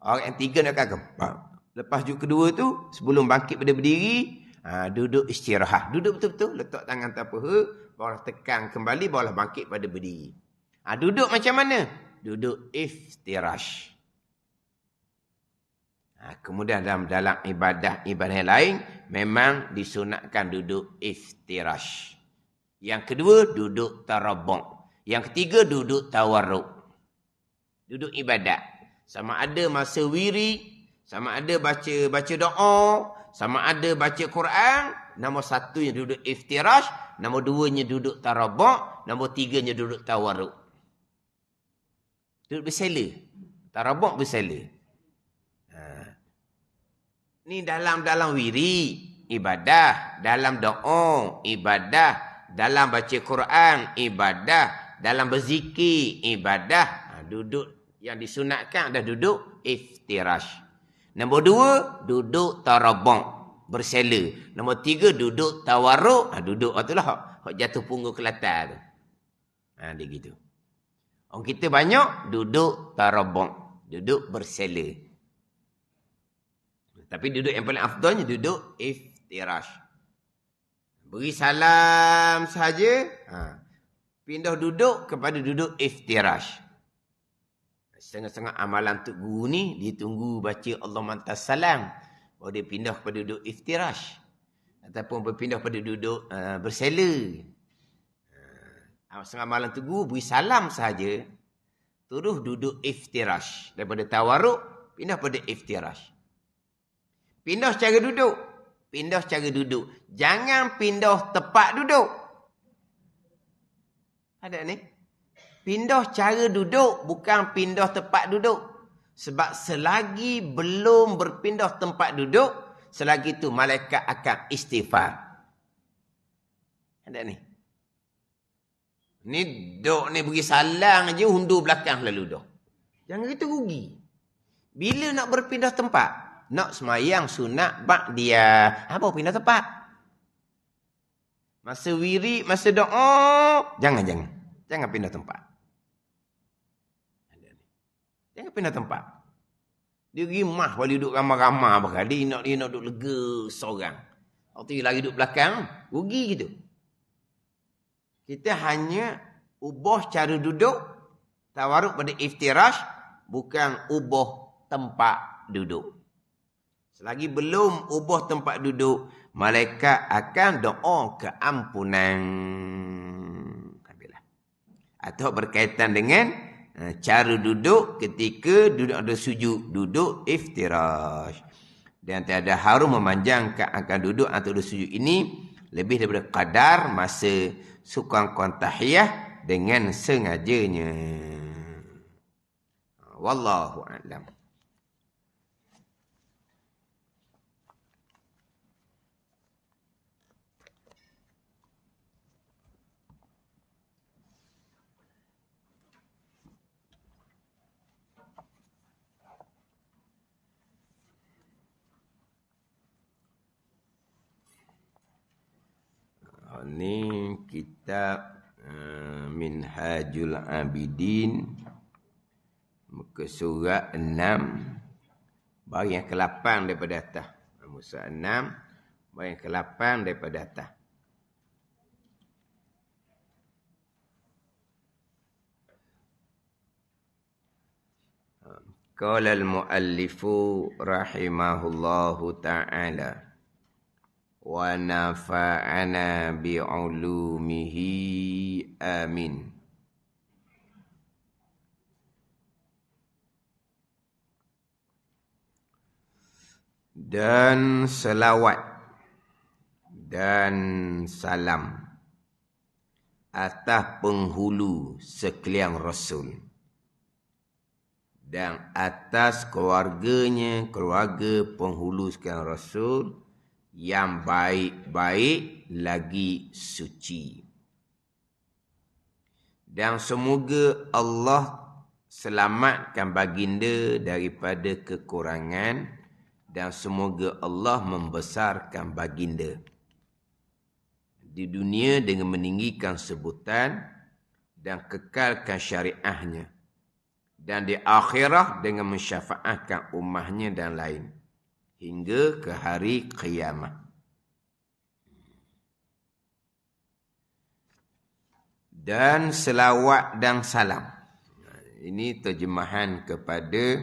rakaat yang tiga nak rakaat keempat. Lepas sujud kedua tu, sebelum bangkit pada berdiri, duduk istirahah. Duduk betul-betul, letak tangan atas paha, barulah tekan kembali, barulah bangkit pada berdiri. Duduk macam mana? Duduk iftirash. Kemudian dalam ibadah yang lain, memang disunatkan duduk iftirash. Yang kedua, duduk tarabuk. Yang ketiga, duduk tawarruk. Duduk ibadat. Sama ada masa wiri, sama ada baca doa, sama ada baca Quran. Nombor satunya duduk iftirash, nombor duanya duduk tarabuk, nombor tiganya duduk tawarruk. Duduk bersela. Tarabuk bersela. Ni dalam wiri, ibadah. Dalam doa, ibadah. Dalam baca Quran, ibadah. Dalam berzikir, ibadah. Duduk yang disunatkan adalah duduk iftirash. Nombor dua, duduk tarabuk, bersela. Nombor tiga, duduk tawarruk. Duduk itulah hak jatuh punggung ke latar tu. Dia gitu. Orang kita banyak duduk tarabuk, duduk bersela. Tapi duduk yang paling afdalnya duduk iftirash. Beri salam sahaja, pindah duduk kepada duduk iftirash. Setengah-setengah amalan Tok Guru ni, dia tunggu baca Allah mantas salam, baru dia pindah kepada duduk iftirash. Ataupun berpindah pada duduk bersela. Setengah amalan Tok Guru, beri salam sahaja, terus duduk iftirash. Daripada tawarruk, pindah pada iftirash. Pindah cara duduk. Pindah cara duduk. Jangan pindah tempat duduk. Ada ni? Pindah cara duduk, bukan pindah tempat duduk. Sebab selagi belum berpindah tempat duduk, selagi itu malaikat akan istighfar. Ada ni? Ni duduk ni beri salam aja, hundur belakang lalu dah. Jangan kita rugi. Bila nak berpindah tempat? Nak semayang sunat ba'diyah. Apa pindah tempat? Masa wirid, masa doa, jangan. Jangan pindah tempat. Jangan pindah tempat. Dia rimah kalau duduk ramah-ramah bakal. Dia nak duduk lega seorang. Waktu dia lagi duduk belakang, rugi gitu. Kita hanya ubah cara duduk, tawaruk pada iftirash, bukan ubah tempat duduk. Selagi belum ubah tempat duduk, malaikat akan doa keampunan. Atau berkaitan dengan cara duduk ketika duduk ada sujud, duduk iftirash. Dan tiada harum memanjangkan akan duduk atau duduk sujud ini lebih daripada kadar masa sukang tahiyah dengan sengajanya. Wallahu a'lam. Ni kitab Minhajul Abidin, muka surat 6, baris yang ke-8 daripada atas. Muka 6, baris yang ke-8 daripada atas. Qala al-muallifu rahimahullahu ta'ala wa nafa'ana bi'ulumihi amin. Dan selawat dan salam atas penghulu sekalian Rasul dan atas keluarganya, keluarga penghulu sekalian Rasul yang baik-baik lagi suci. Dan semoga Allah selamatkan baginda daripada kekurangan dan semoga Allah membesarkan baginda di dunia dengan meninggikan sebutan dan kekalkan syariahnya, dan di akhirah dengan mensyafaatkan ummahnya dan lain hingga ke hari kiamat. Dan selawat dan salam. Ini terjemahan kepada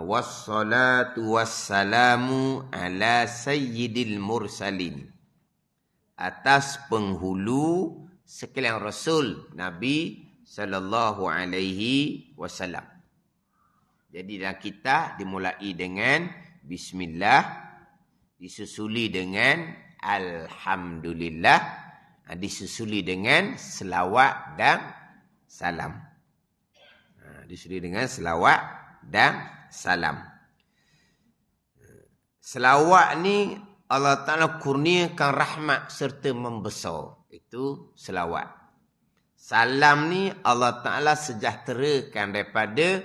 wassalatu wassalamu ala sayyidil mursalin, atas penghulu sekalian Rasul Nabi sallallahu alaihi wasallam. Jadi dalam kitab dimulai dengan bismillah, disusuli dengan alhamdulillah, disusuli dengan selawat dan salam. Disusuli dengan selawat dan salam. Selawat ni Allah Ta'ala kurniakan rahmat serta membesar. Itu selawat. Salam ni Allah Ta'ala sejahterakan daripada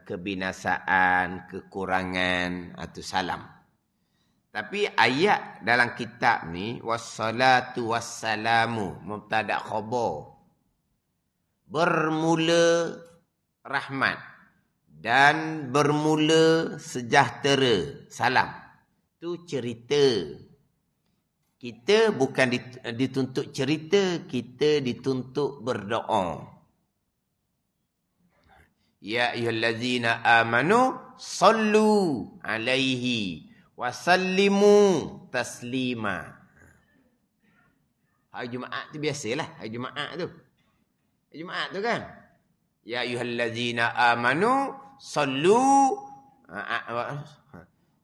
kebinasaan, kekurangan atau salam. Tapi ayat dalam kitab ni wassalatu wassalamu mubtada khabar, bermula rahmat dan bermula sejahtera, salam. Itu cerita. Kita bukan dituntut cerita, kita dituntut berdoa. Ya ayyuhallazina amanu sallu alaihi wa sallimu taslima. Hari Jumaat tu biasalah, hari Jumaat tu. Hari Jumaat tu kan. Ya ayyuhallazina amanu sallu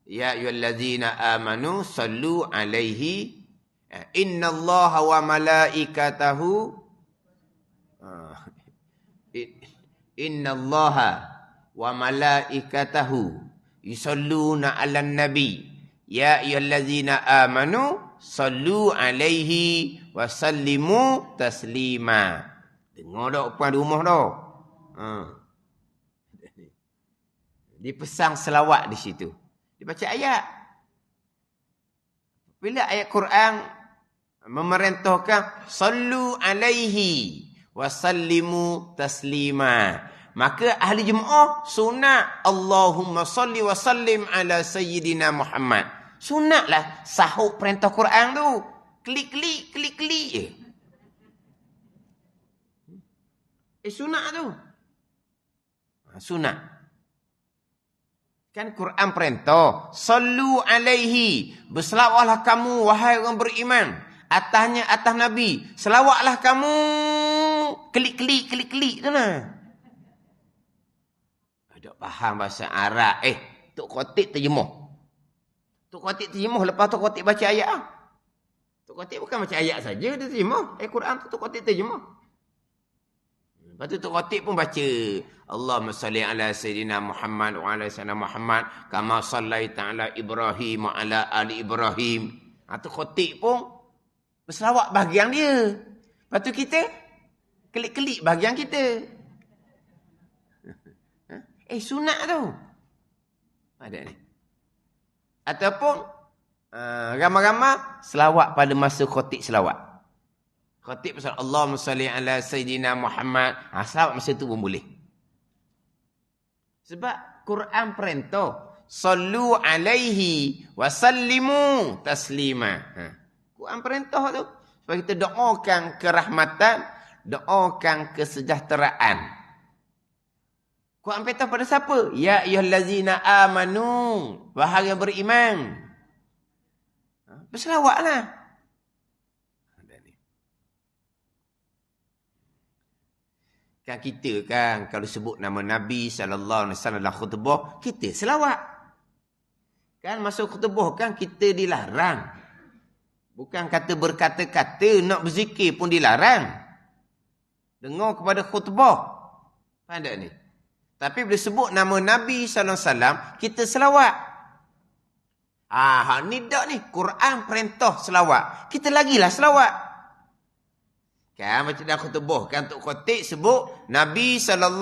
ya ayyuhallazina amanu sallu alaihi innallaha wa malaikatahu innallaha wa malaikatahu yusalluna 'alan nabi ya ayyuhallazina amanu sallu alaihi wa sallimu taslima. Dengar dak puan di rumah dak. Dipesang selawat di situ. Dibaca ayat. Bila ayat Quran memerintahkan sallu alaihi wa sallimu taslima, maka ahli jemaah sunat Allahumma salli wa sallim ala sayyidina Muhammad. Sunatlah sahut perintah Quran tu. Klik-klik, klik-klik je. Sunat tu. Sunat. Kan Quran perintah, sallu alaihi, berselawatlah kamu wahai orang beriman atasnya, atas Nabi. Selawatlah kamu, klik-klik, klik-klik tu lah. Tak faham bahasa Arab. Tok Khatib terjemah. Tok Khatib terjemah, lepas Tok Khatib baca ayat. Tok Khatib bukan baca ayat saja, dia terjemah. Quran tu Tok Khatib terjemah. Lepas tu Tok Khatib pun baca Allahumma salli ala sayyidina Muhammad wa ala sayyidina Muhammad kama sallaita ala Ibrahim wa ala ali Ibrahim. Tok Khatib pun berselawat bahagian dia. Lepas tu kita klik-klik bahagian kita. Sunat tu. Ada ni. Ataupun Ramai-ramai selawat pada masa khatib selawat. Khatib pasal Allahumma salli ala Sayyidina Muhammad. Selawat masa tu pun boleh. Sebab Quran perintah. Sallu alaihi wa sallimu taslima. Quran perintah tu. Supaya kita doakan kerahmatan. Doakan kesejahteraan. Quran perintah pada siapa? Ya ayyuhallazina amanu. Wahai yang beriman. Berselawatlah. Kan kita kan kalau sebut nama Nabi SAW dalam khutbah, kita selawat. Kan masa khutbah kan kita dilarang. Bukan kata berkata-kata, nak berzikir pun dilarang. Dengar kepada khutbah. Faham tak ni? Tapi bila sebut nama Nabi SAW, kita selawat. Ni dak ni. Quran perintah selawat. Kita lagilah selawat. Kan macam dah khutbah kan untuk khatib sebut Nabi SAW.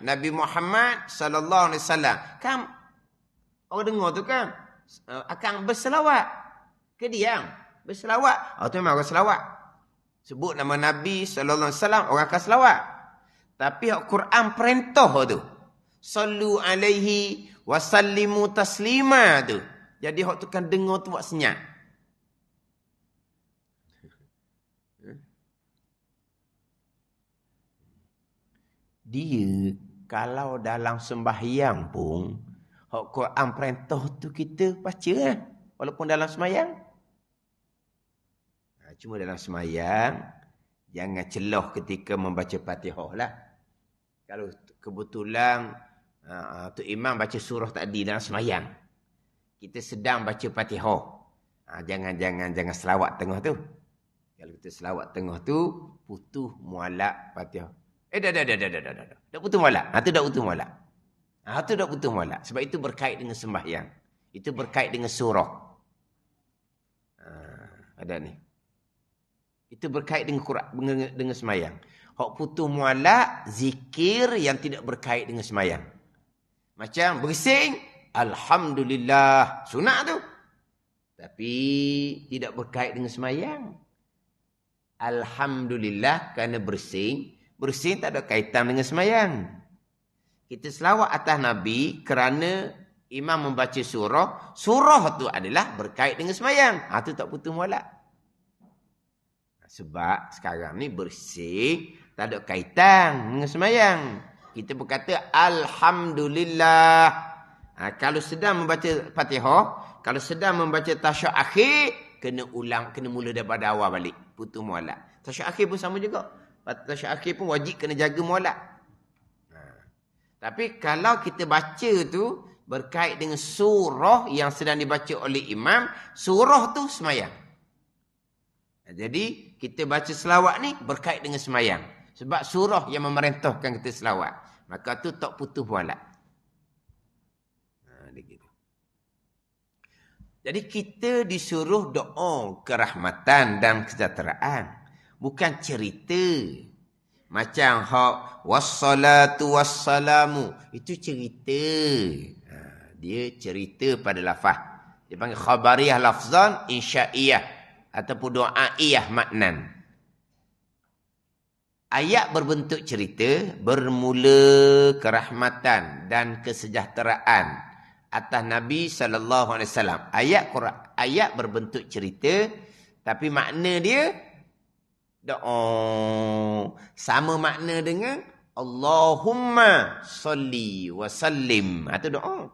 Nabi Muhammad SAW. Kan orang dengar tu kan akan berselawat. Ke diam. Berselawat. Tu memang orang selawat. Sebut nama Nabi SAW, orang akan selawat. Tapi Quran perintah tu. Sallu alaihi wa sallimu taslima tu. Jadi hak tu kan dengar tu buat senyap. Dia kalau dalam sembahyang pun hak Quran perintah tu kita baca lah. Walaupun dalam sembahyang. Cuma dalam sembahyang jangan celah ketika membaca Fatihah lah. Kalau kebetulan Tok Imam baca surah tadi dalam sembahyang. Kita sedang baca Fatihah. Jangan selawat tengah tu. Kalau kita selawat tengah tu, putus mualak Fatihah. Dah. Dah putus mualak. Tu dah putus mualak. Tu dah putus mualak. Sebab itu berkait dengan sembahyang. Itu berkait dengan surah. Ada ni. Itu berkait dengan Quran, dengan sembahyang. Hak putus mualak, zikir yang tidak berkait dengan sembahyang. Macam bersing, alhamdulillah, sunat tu. Tapi tidak berkait dengan sembahyang. Alhamdulillah kerana bersing tak ada kaitan dengan sembahyang. Kita selawat atas Nabi kerana imam membaca surah tu adalah berkait dengan sembahyang. Tu tak putus mualak. Sebab sekarang ni bersing tak ada kaitan dengan sembahyang. Kita berkata alhamdulillah. Kalau sedang membaca Fatihah, kalau sedang membaca tasyahud akhir, kena mula daripada awal balik. Putus mualak. Tasyahud akhir pun sama juga. Tasyahud akhir pun wajib kena jaga mualak. Tapi kalau kita baca tu berkait dengan surah yang sedang dibaca oleh imam, surah tu sembahyang. Jadi kita baca selawat ni berkait dengan sembahyang. Sebab surah yang memerintahkan kita selawat. Maka tu tak putus mualak. Jadi kita disuruh doa kerahmatan dan kesejahteraan. Bukan cerita. Macam hak wassalatu wassalamu. Itu cerita. Dia cerita pada lafaz. Dia panggil khabariyah lafzan, insya'iyah. Ataupun do'a'iyah maknan. Ayat berbentuk cerita, bermula kerahmatan dan kesejahteraan atas Nabi SAW. Ayat berbentuk cerita, tapi makna dia doa. Sama makna dengan Allahumma salli wa sallim. Itu doa.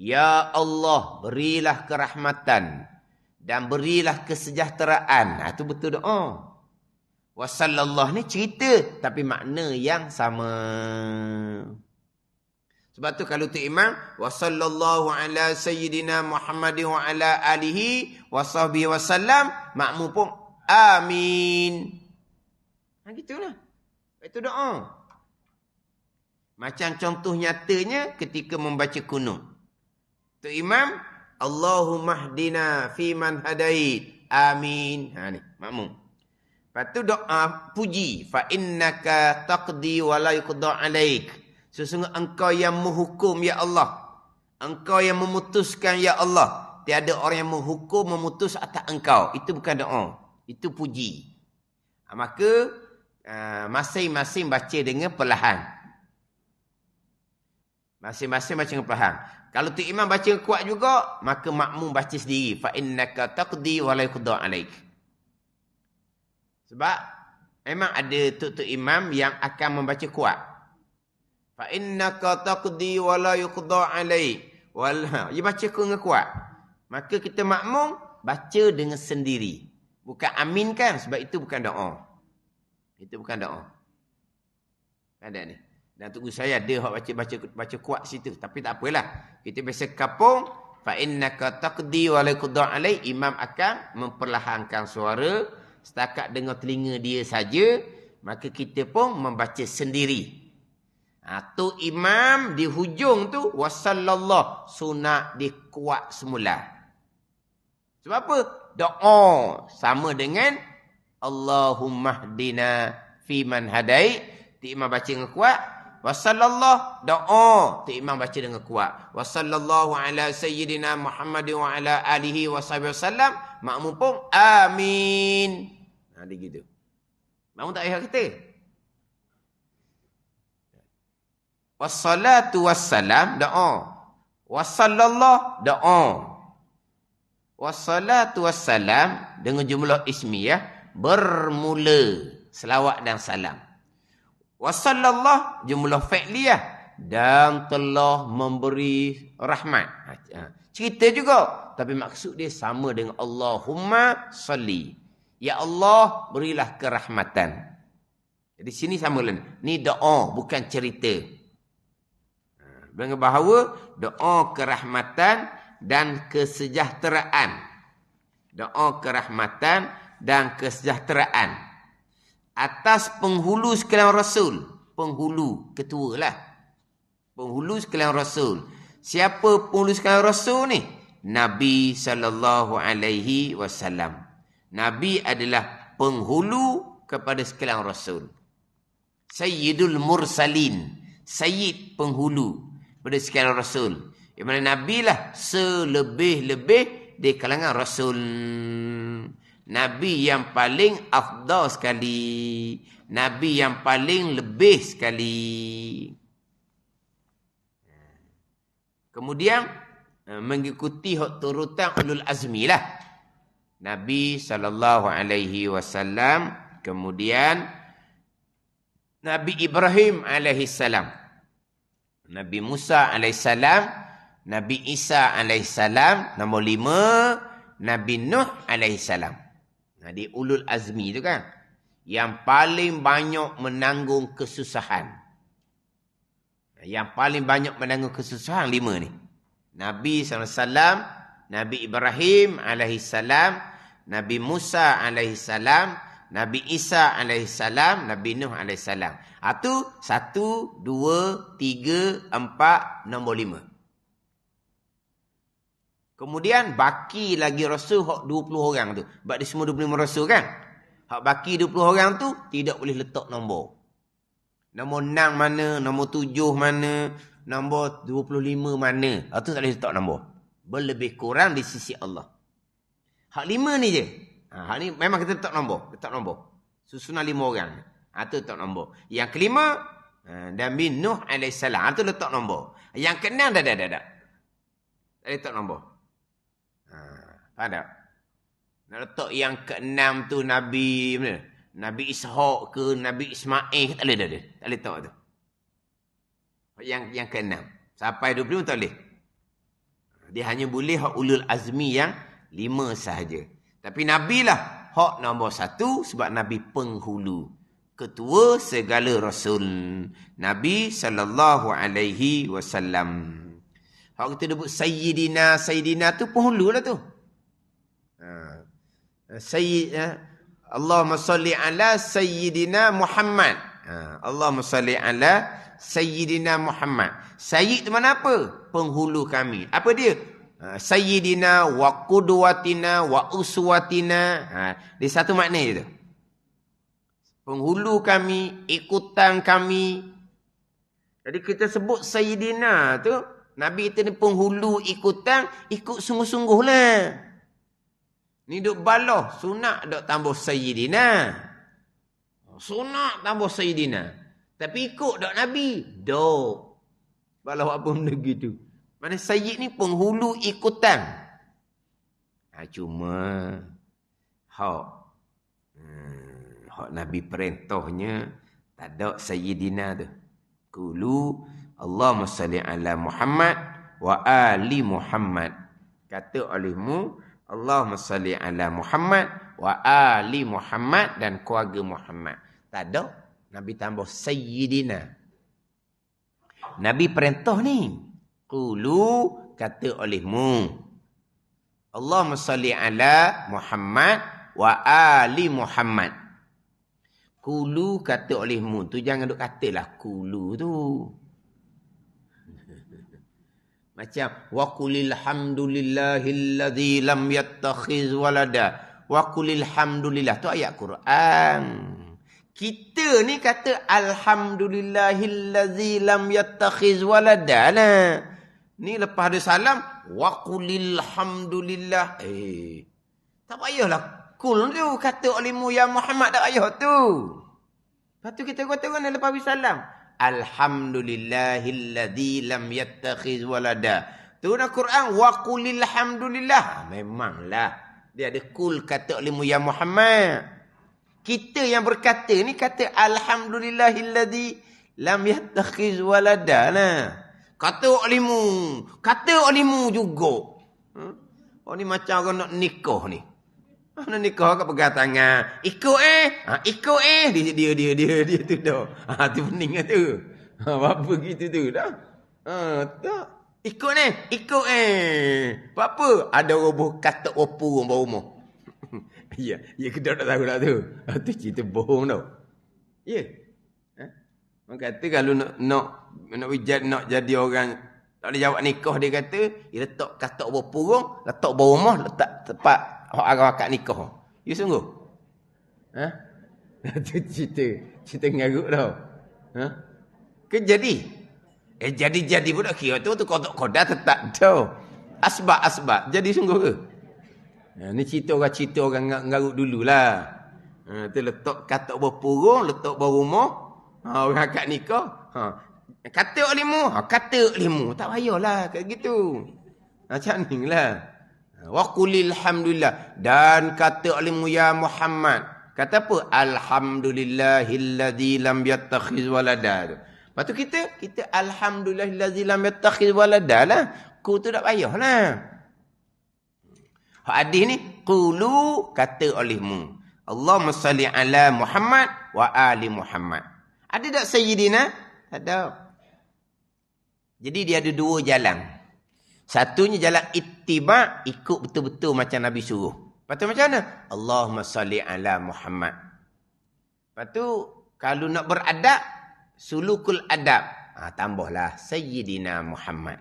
Ya Allah, berilah kerahmatan dan berilah kesejahteraan. Itu betul doa. Wa sallallahu ni cerita, tapi makna yang sama. Sebab tu kalau tu imam, wa sallallahu ala sayyidina Muhammadin wa ala alihi wa sahbihi wa sallam, makmum pun amin. Gitulah. Itu doa. Macam contoh nyatanya ketika membaca kunut. Tu imam, Allahumma hdina fi man hadait. Amin. Ni, makmum. Lepas tu doa puji. Fa innaka taqdi wa la yuqda alaik. Sesungguhnya engkau yang menghukum ya Allah. Engkau yang memutuskan ya Allah. tiada orang yang menghukum, memutus atas engkau. Itu bukan doa. Itu puji. Maka masing-masing baca dengan perlahan. Masing-masing baca dengan perlahan. Kalau tu imam baca kuat juga, maka makmum baca sendiri. Fa innaka taqdi wa la yuqda alaik. Sebab memang ada tu imam yang akan membaca kuat. Fa innaka taqdi wa la yuqda alaik. Dia baca dengan kuat. Maka kita makmum baca dengan sendiri. Bukan amin kan? Sebab itu bukan doa. Itu bukan doa. Ada ni. Dan tunggu saya ada hak baca kuat situ. Tapi tak apalah. Kita biasa kapung. Fa innaka taqdi wa la yuqda alaik. Imam akan memperlahankan suara. Setakat dengar telinga dia saja. Maka kita pun membaca sendiri. Tu imam di hujung tu wasallallahu, sunat dikuat semula. Sebab apa? Doa sama dengan Allahumma hdina fi man hadai. Tu imam baca dengan kuat. Wasallallahu, doa. Tu imam baca dengan kuat. Wasallallahu ala sayyidina Muhammadin wa ala alihi wa sahbihi wasallam. Makmum pun amin. Dia gitu. Makmum tak payah kata. Wassalatu wassalam, doa. Wassallallahu, doa. Wassalatu wassalam dengan jumlah ismiyah bermula selawat dan salam. Wassallallahu jumlah fi'liyah dan telah memberi rahmat. Cerita juga, tapi maksud dia sama dengan Allahumma salli. Ya Allah, berilah kerahmatan. Jadi sini sama lah. Ni doa, bukan cerita. Dengan bahawa doa kerahmatan dan kesejahteraan. Doa kerahmatan dan kesejahteraan. Atas penghulu sekalian Rasul. Penghulu, ketua lah. Penghulu sekalian Rasul. Siapa penghulu sekalian Rasul ni? Nabi SAW. Nabi adalah penghulu kepada sekalian Rasul. Sayyidul Mursalin. Sayyid penghulu pada sekalian Rasul. Yang mana Nabi lah selebih-lebih di kalangan Rasul. Nabi yang paling afdal sekali. Nabi yang paling lebih sekali. Kemudian mengikuti turutan ulul azmi lah. Nabi SAW. Kemudian Nabi Ibrahim alaihissalam. Nabi Musa alaihissalam, Nabi Isa alaihissalam, nombor 5, Nabi Nuh alaihissalam. Di ulul azmi tu kan, yang paling banyak menanggung kesusahan. Yang paling banyak menanggung kesusahan 5 ni. Nabi SAW, Nabi Ibrahim alaihissalam, Nabi Musa alaihissalam, Nabi Isa alaihissalam, Nabi Nuh alaihissalam. Itu 1, 2, 3, 4, nombor 5. Kemudian baki lagi Rasul hak 20 orang tu. Sebab dia semua 25 Rasul kan. Hak baki 20 orang tu tidak boleh letak nombor. Nombor 6 mana, nombor 7 mana, nombor 25 mana. Itu tak boleh letak nombor. Berlebih kurang di sisi Allah. Hak 5 ni je. Hak ni memang kita letak nombor. Letak nombor. Susunan 5 orang. Itu letak nombor. Yang kelima, Nabi Nuh alaihissalam. Itu letak nombor. Yang keenam dah. Tak letak nombor. Faham tak? Nak letak yang keenam tu Nabi mana? Nabi Ishaq ke Nabi Ismail. Tak boleh dah. Tak boleh letak tu. Yang keenam. Sampai 25 tak boleh. Dia hanya boleh hak ulul azmi yang 5 sahaja. Tapi Nabi lah hak nombor 1 sebab Nabi penghulu. Ketua segala Rasul. Nabi SAW. Hak kita sebut Sayyidina. Sayyidina tu penghulu lah tu. Allahumma salli ala Sayyidina Muhammad. Allahumma salli ala Sayyidina Muhammad. Sayyid tu mana apa? Penghulu kami. Apa dia? Sayyidina wa qudwatina wa uswatina. Dia satu makna je tu. Penghulu kami, ikutan kami. Jadi kita sebut Sayyidina tu Nabi itu ni penghulu ikutan, ikut sungguh-sungguh lah. Ni duk baloh, sunat duk tambah Sayyidina. Sunat tambah Sayyidina. Tapi ikut duk Nabi. Duk. Baloh apa benda gitu. Mana Sayyid ni penghulu ikutan. Cuma, hak Nabi perintahnya, tak ada Sayyidina tu. Qulu Allahumma salli ala Muhammad wa ali Muhammad. Kata olehmu, Allahumma salli ala Muhammad wa ali Muhammad dan keluarga Muhammad. Tak ada. Nabi tambah Sayyidina. Nabi perintah ni. Qulu kata olehmu. Allahumma salli ala Muhammad wa ali Muhammad. Qulu kata olehmu. Tu jangan duk katalah qulu tu. Macam wa qulil hamdulillahilladzi lam yattakhiz walada. Wa qulil hamdulillah tu ayat Quran. Kita ni kata alhamdulillahilladzi lam yattakhiz walada lah. Ni lepas ada salam wa qulil hamdulillah. Tak payahlah kul tu kata olehmu ya Muhammad, tak payah tu. Lepas tu kita kata kan lepas salam. Alhamdulillahilladzi lam yattakhiz walada. Turun Quran wa qulil hamdulillah. Memanglah dia ada kul kata olehmu ya Muhammad. Kita yang berkata ni kata alhamdulillahilladzi lam yattakhiz walada lah. Kata olehmu juga. Oh ni macam orang nak nikah ni. Nak nikah kat pegang tangan. Ikut ikut dia tu dah. Tu pening tu. Apa gitu tu dah. Tak. Ikut Apa? Ada roboh kata opu orang bawah rumah. Ya, kita tak tahu dah tu. Tu cerita bohong tau. Ya. Orang kata kalau nak jadi orang tak boleh jawab nikah, dia kata, dia letak katak berpurung, letak bawah rumah, letak tempat arah akad nikah. Ya sungguh? Itu cerita ngarut tau. Ke jadi? Jadi pun tak kira tu kodak tetap tau. Asbab. Jadi sungguh ke? Ni cerita orang ngarut dululah. Tu letak katak berpurung, letak bawah rumah, orang akad nikah. Kata olehmu. Tak payahlah kayak gitu. Macam ni lah. Wa qulil hamdulillah. Dan kata olehmu ya Muhammad. Kata apa? Alhamdulillahilladzi lam yattakhiz walada. Lepas tu kita alhamdulillahilladzi lam yattakhiz walada lah. Ku tu tak payahlah. Hadis ni. Qulu kata olehmu. Allahumma salli ala Muhammad wa ali Muhammad. Ada tak Sayyidina? Tak ada. Jadi dia ada dua jalan. Satunya jalan ittiba, ikut betul-betul macam Nabi suruh. Lepas tu macam mana? Allahumma salli ala Muhammad. Lepas tu kalau nak beradab, sulukul adab. Tambahlah Sayyidina Muhammad.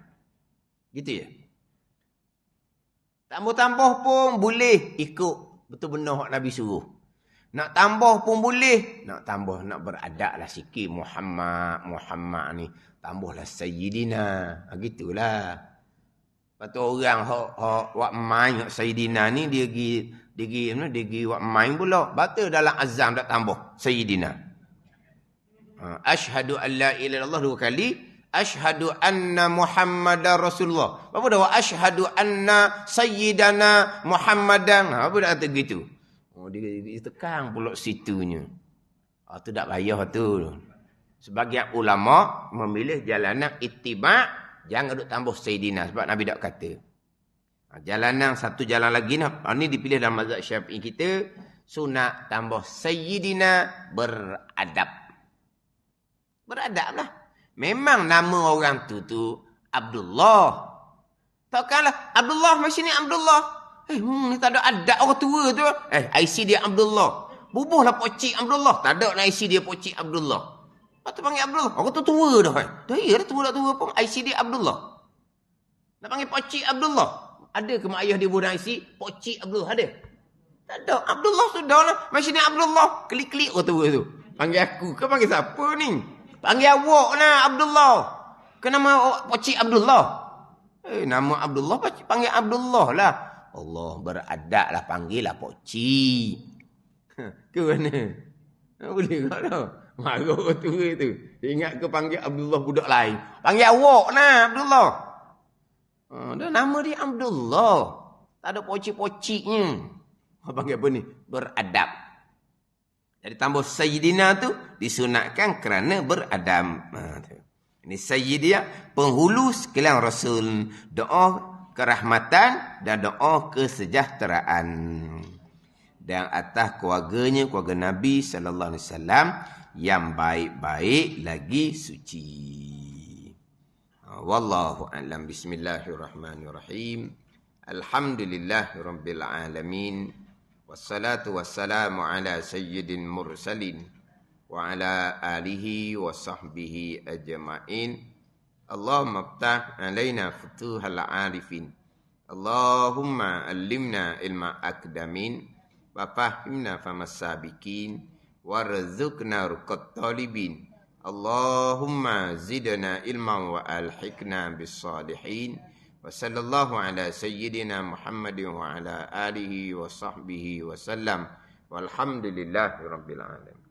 Gitu ya? Tambah-tambah pun boleh ikut betul-betul Nabi suruh. Nak tambah pun boleh. Nak beradab lah sikit. Muhammad ni. Tambahlah Sayyidina. Gitulah. Lepas tu orang wak main Sayyidina ni, dia pergi wak main pula. Batal dalam azam tak tambah Sayyidina. Ashhadu an la ilaha illallah 2 kali. Ashhadu anna Muhammadar Rasulullah. Apa dah? Wa ashhadu anna Sayyidana Muhammadan. Apa dah kata gitu? Dia tekan pula situnya. Tu tak payah tu. Sebagian ulama memilih jalanan ittiba', jangan duk tambah Sayyidina sebab Nabi tak kata. Jalanan satu jalan lagi ni dipilih dalam mazhab Syafi'i kita, sunat tambah Sayyidina beradab. Beradablah. Memang nama orang tu Abdullah. Takkanlah Abdullah macam ni Abdullah. Ni tak ada adab orang tua tu. IC dia Abdullah. Bubuhlah pocik Abdullah. Tak ada nak IC dia pocik Abdullah. Lepas tu panggil Abdullah. Orang tu tua dah. Dah iya dah tua pun. IC dia Abdullah. Nak panggil pocik Abdullah. Ada ke mak ayah dia buat IC? Pocik Abdullah ada? Tak ada. Abdullah sudah lah. Macam ni Abdullah. Klik-klik orang tua tu. Panggil aku. Kau panggil siapa ni? Panggil awak lah Abdullah. Kenapa pocik Abdullah? Nama Abdullah panggil Abdullah lah. Allah beradab lah, panggil lah poci. Ke mana? Boleh tak tau? Marah orang tua tu. Ingat ke panggil Abdullah budak lain. Panggil awak nah Abdullah. Dan nama dia Abdullah. Tak ada poci-pociknya. Panggil apa ni? Beradab. Jadi tambah Sayyidina tu disunatkan kerana beradab. Ini Sayyidiyah, penghulu sekalian Rasul. Doa kerahmatan dan doa kesejahteraan. Dan atas keluarganya, keluarga Nabi SAW yang baik-baik lagi suci. Wallahu a'lam. Bismillahirrahmanirrahim. Alhamdulillahirabbil alamin. Wassalatu wassalamu ala sayyidil mursalin wa ala alihi wa sahbihi ajma'in. Allahumma iftah alaina futuhal arifin. Allahumma allimna ilma akdamin wa fahimna famas sabiqin warzuqna ruqat talibin. Allahumma zidna ilman wa alhiqna bis salihin. Wa sallallahu ala sayyidina Muhammadin wa ala alihi wa sahbihi wa sallam. Walhamdulillahi rabbil alamin.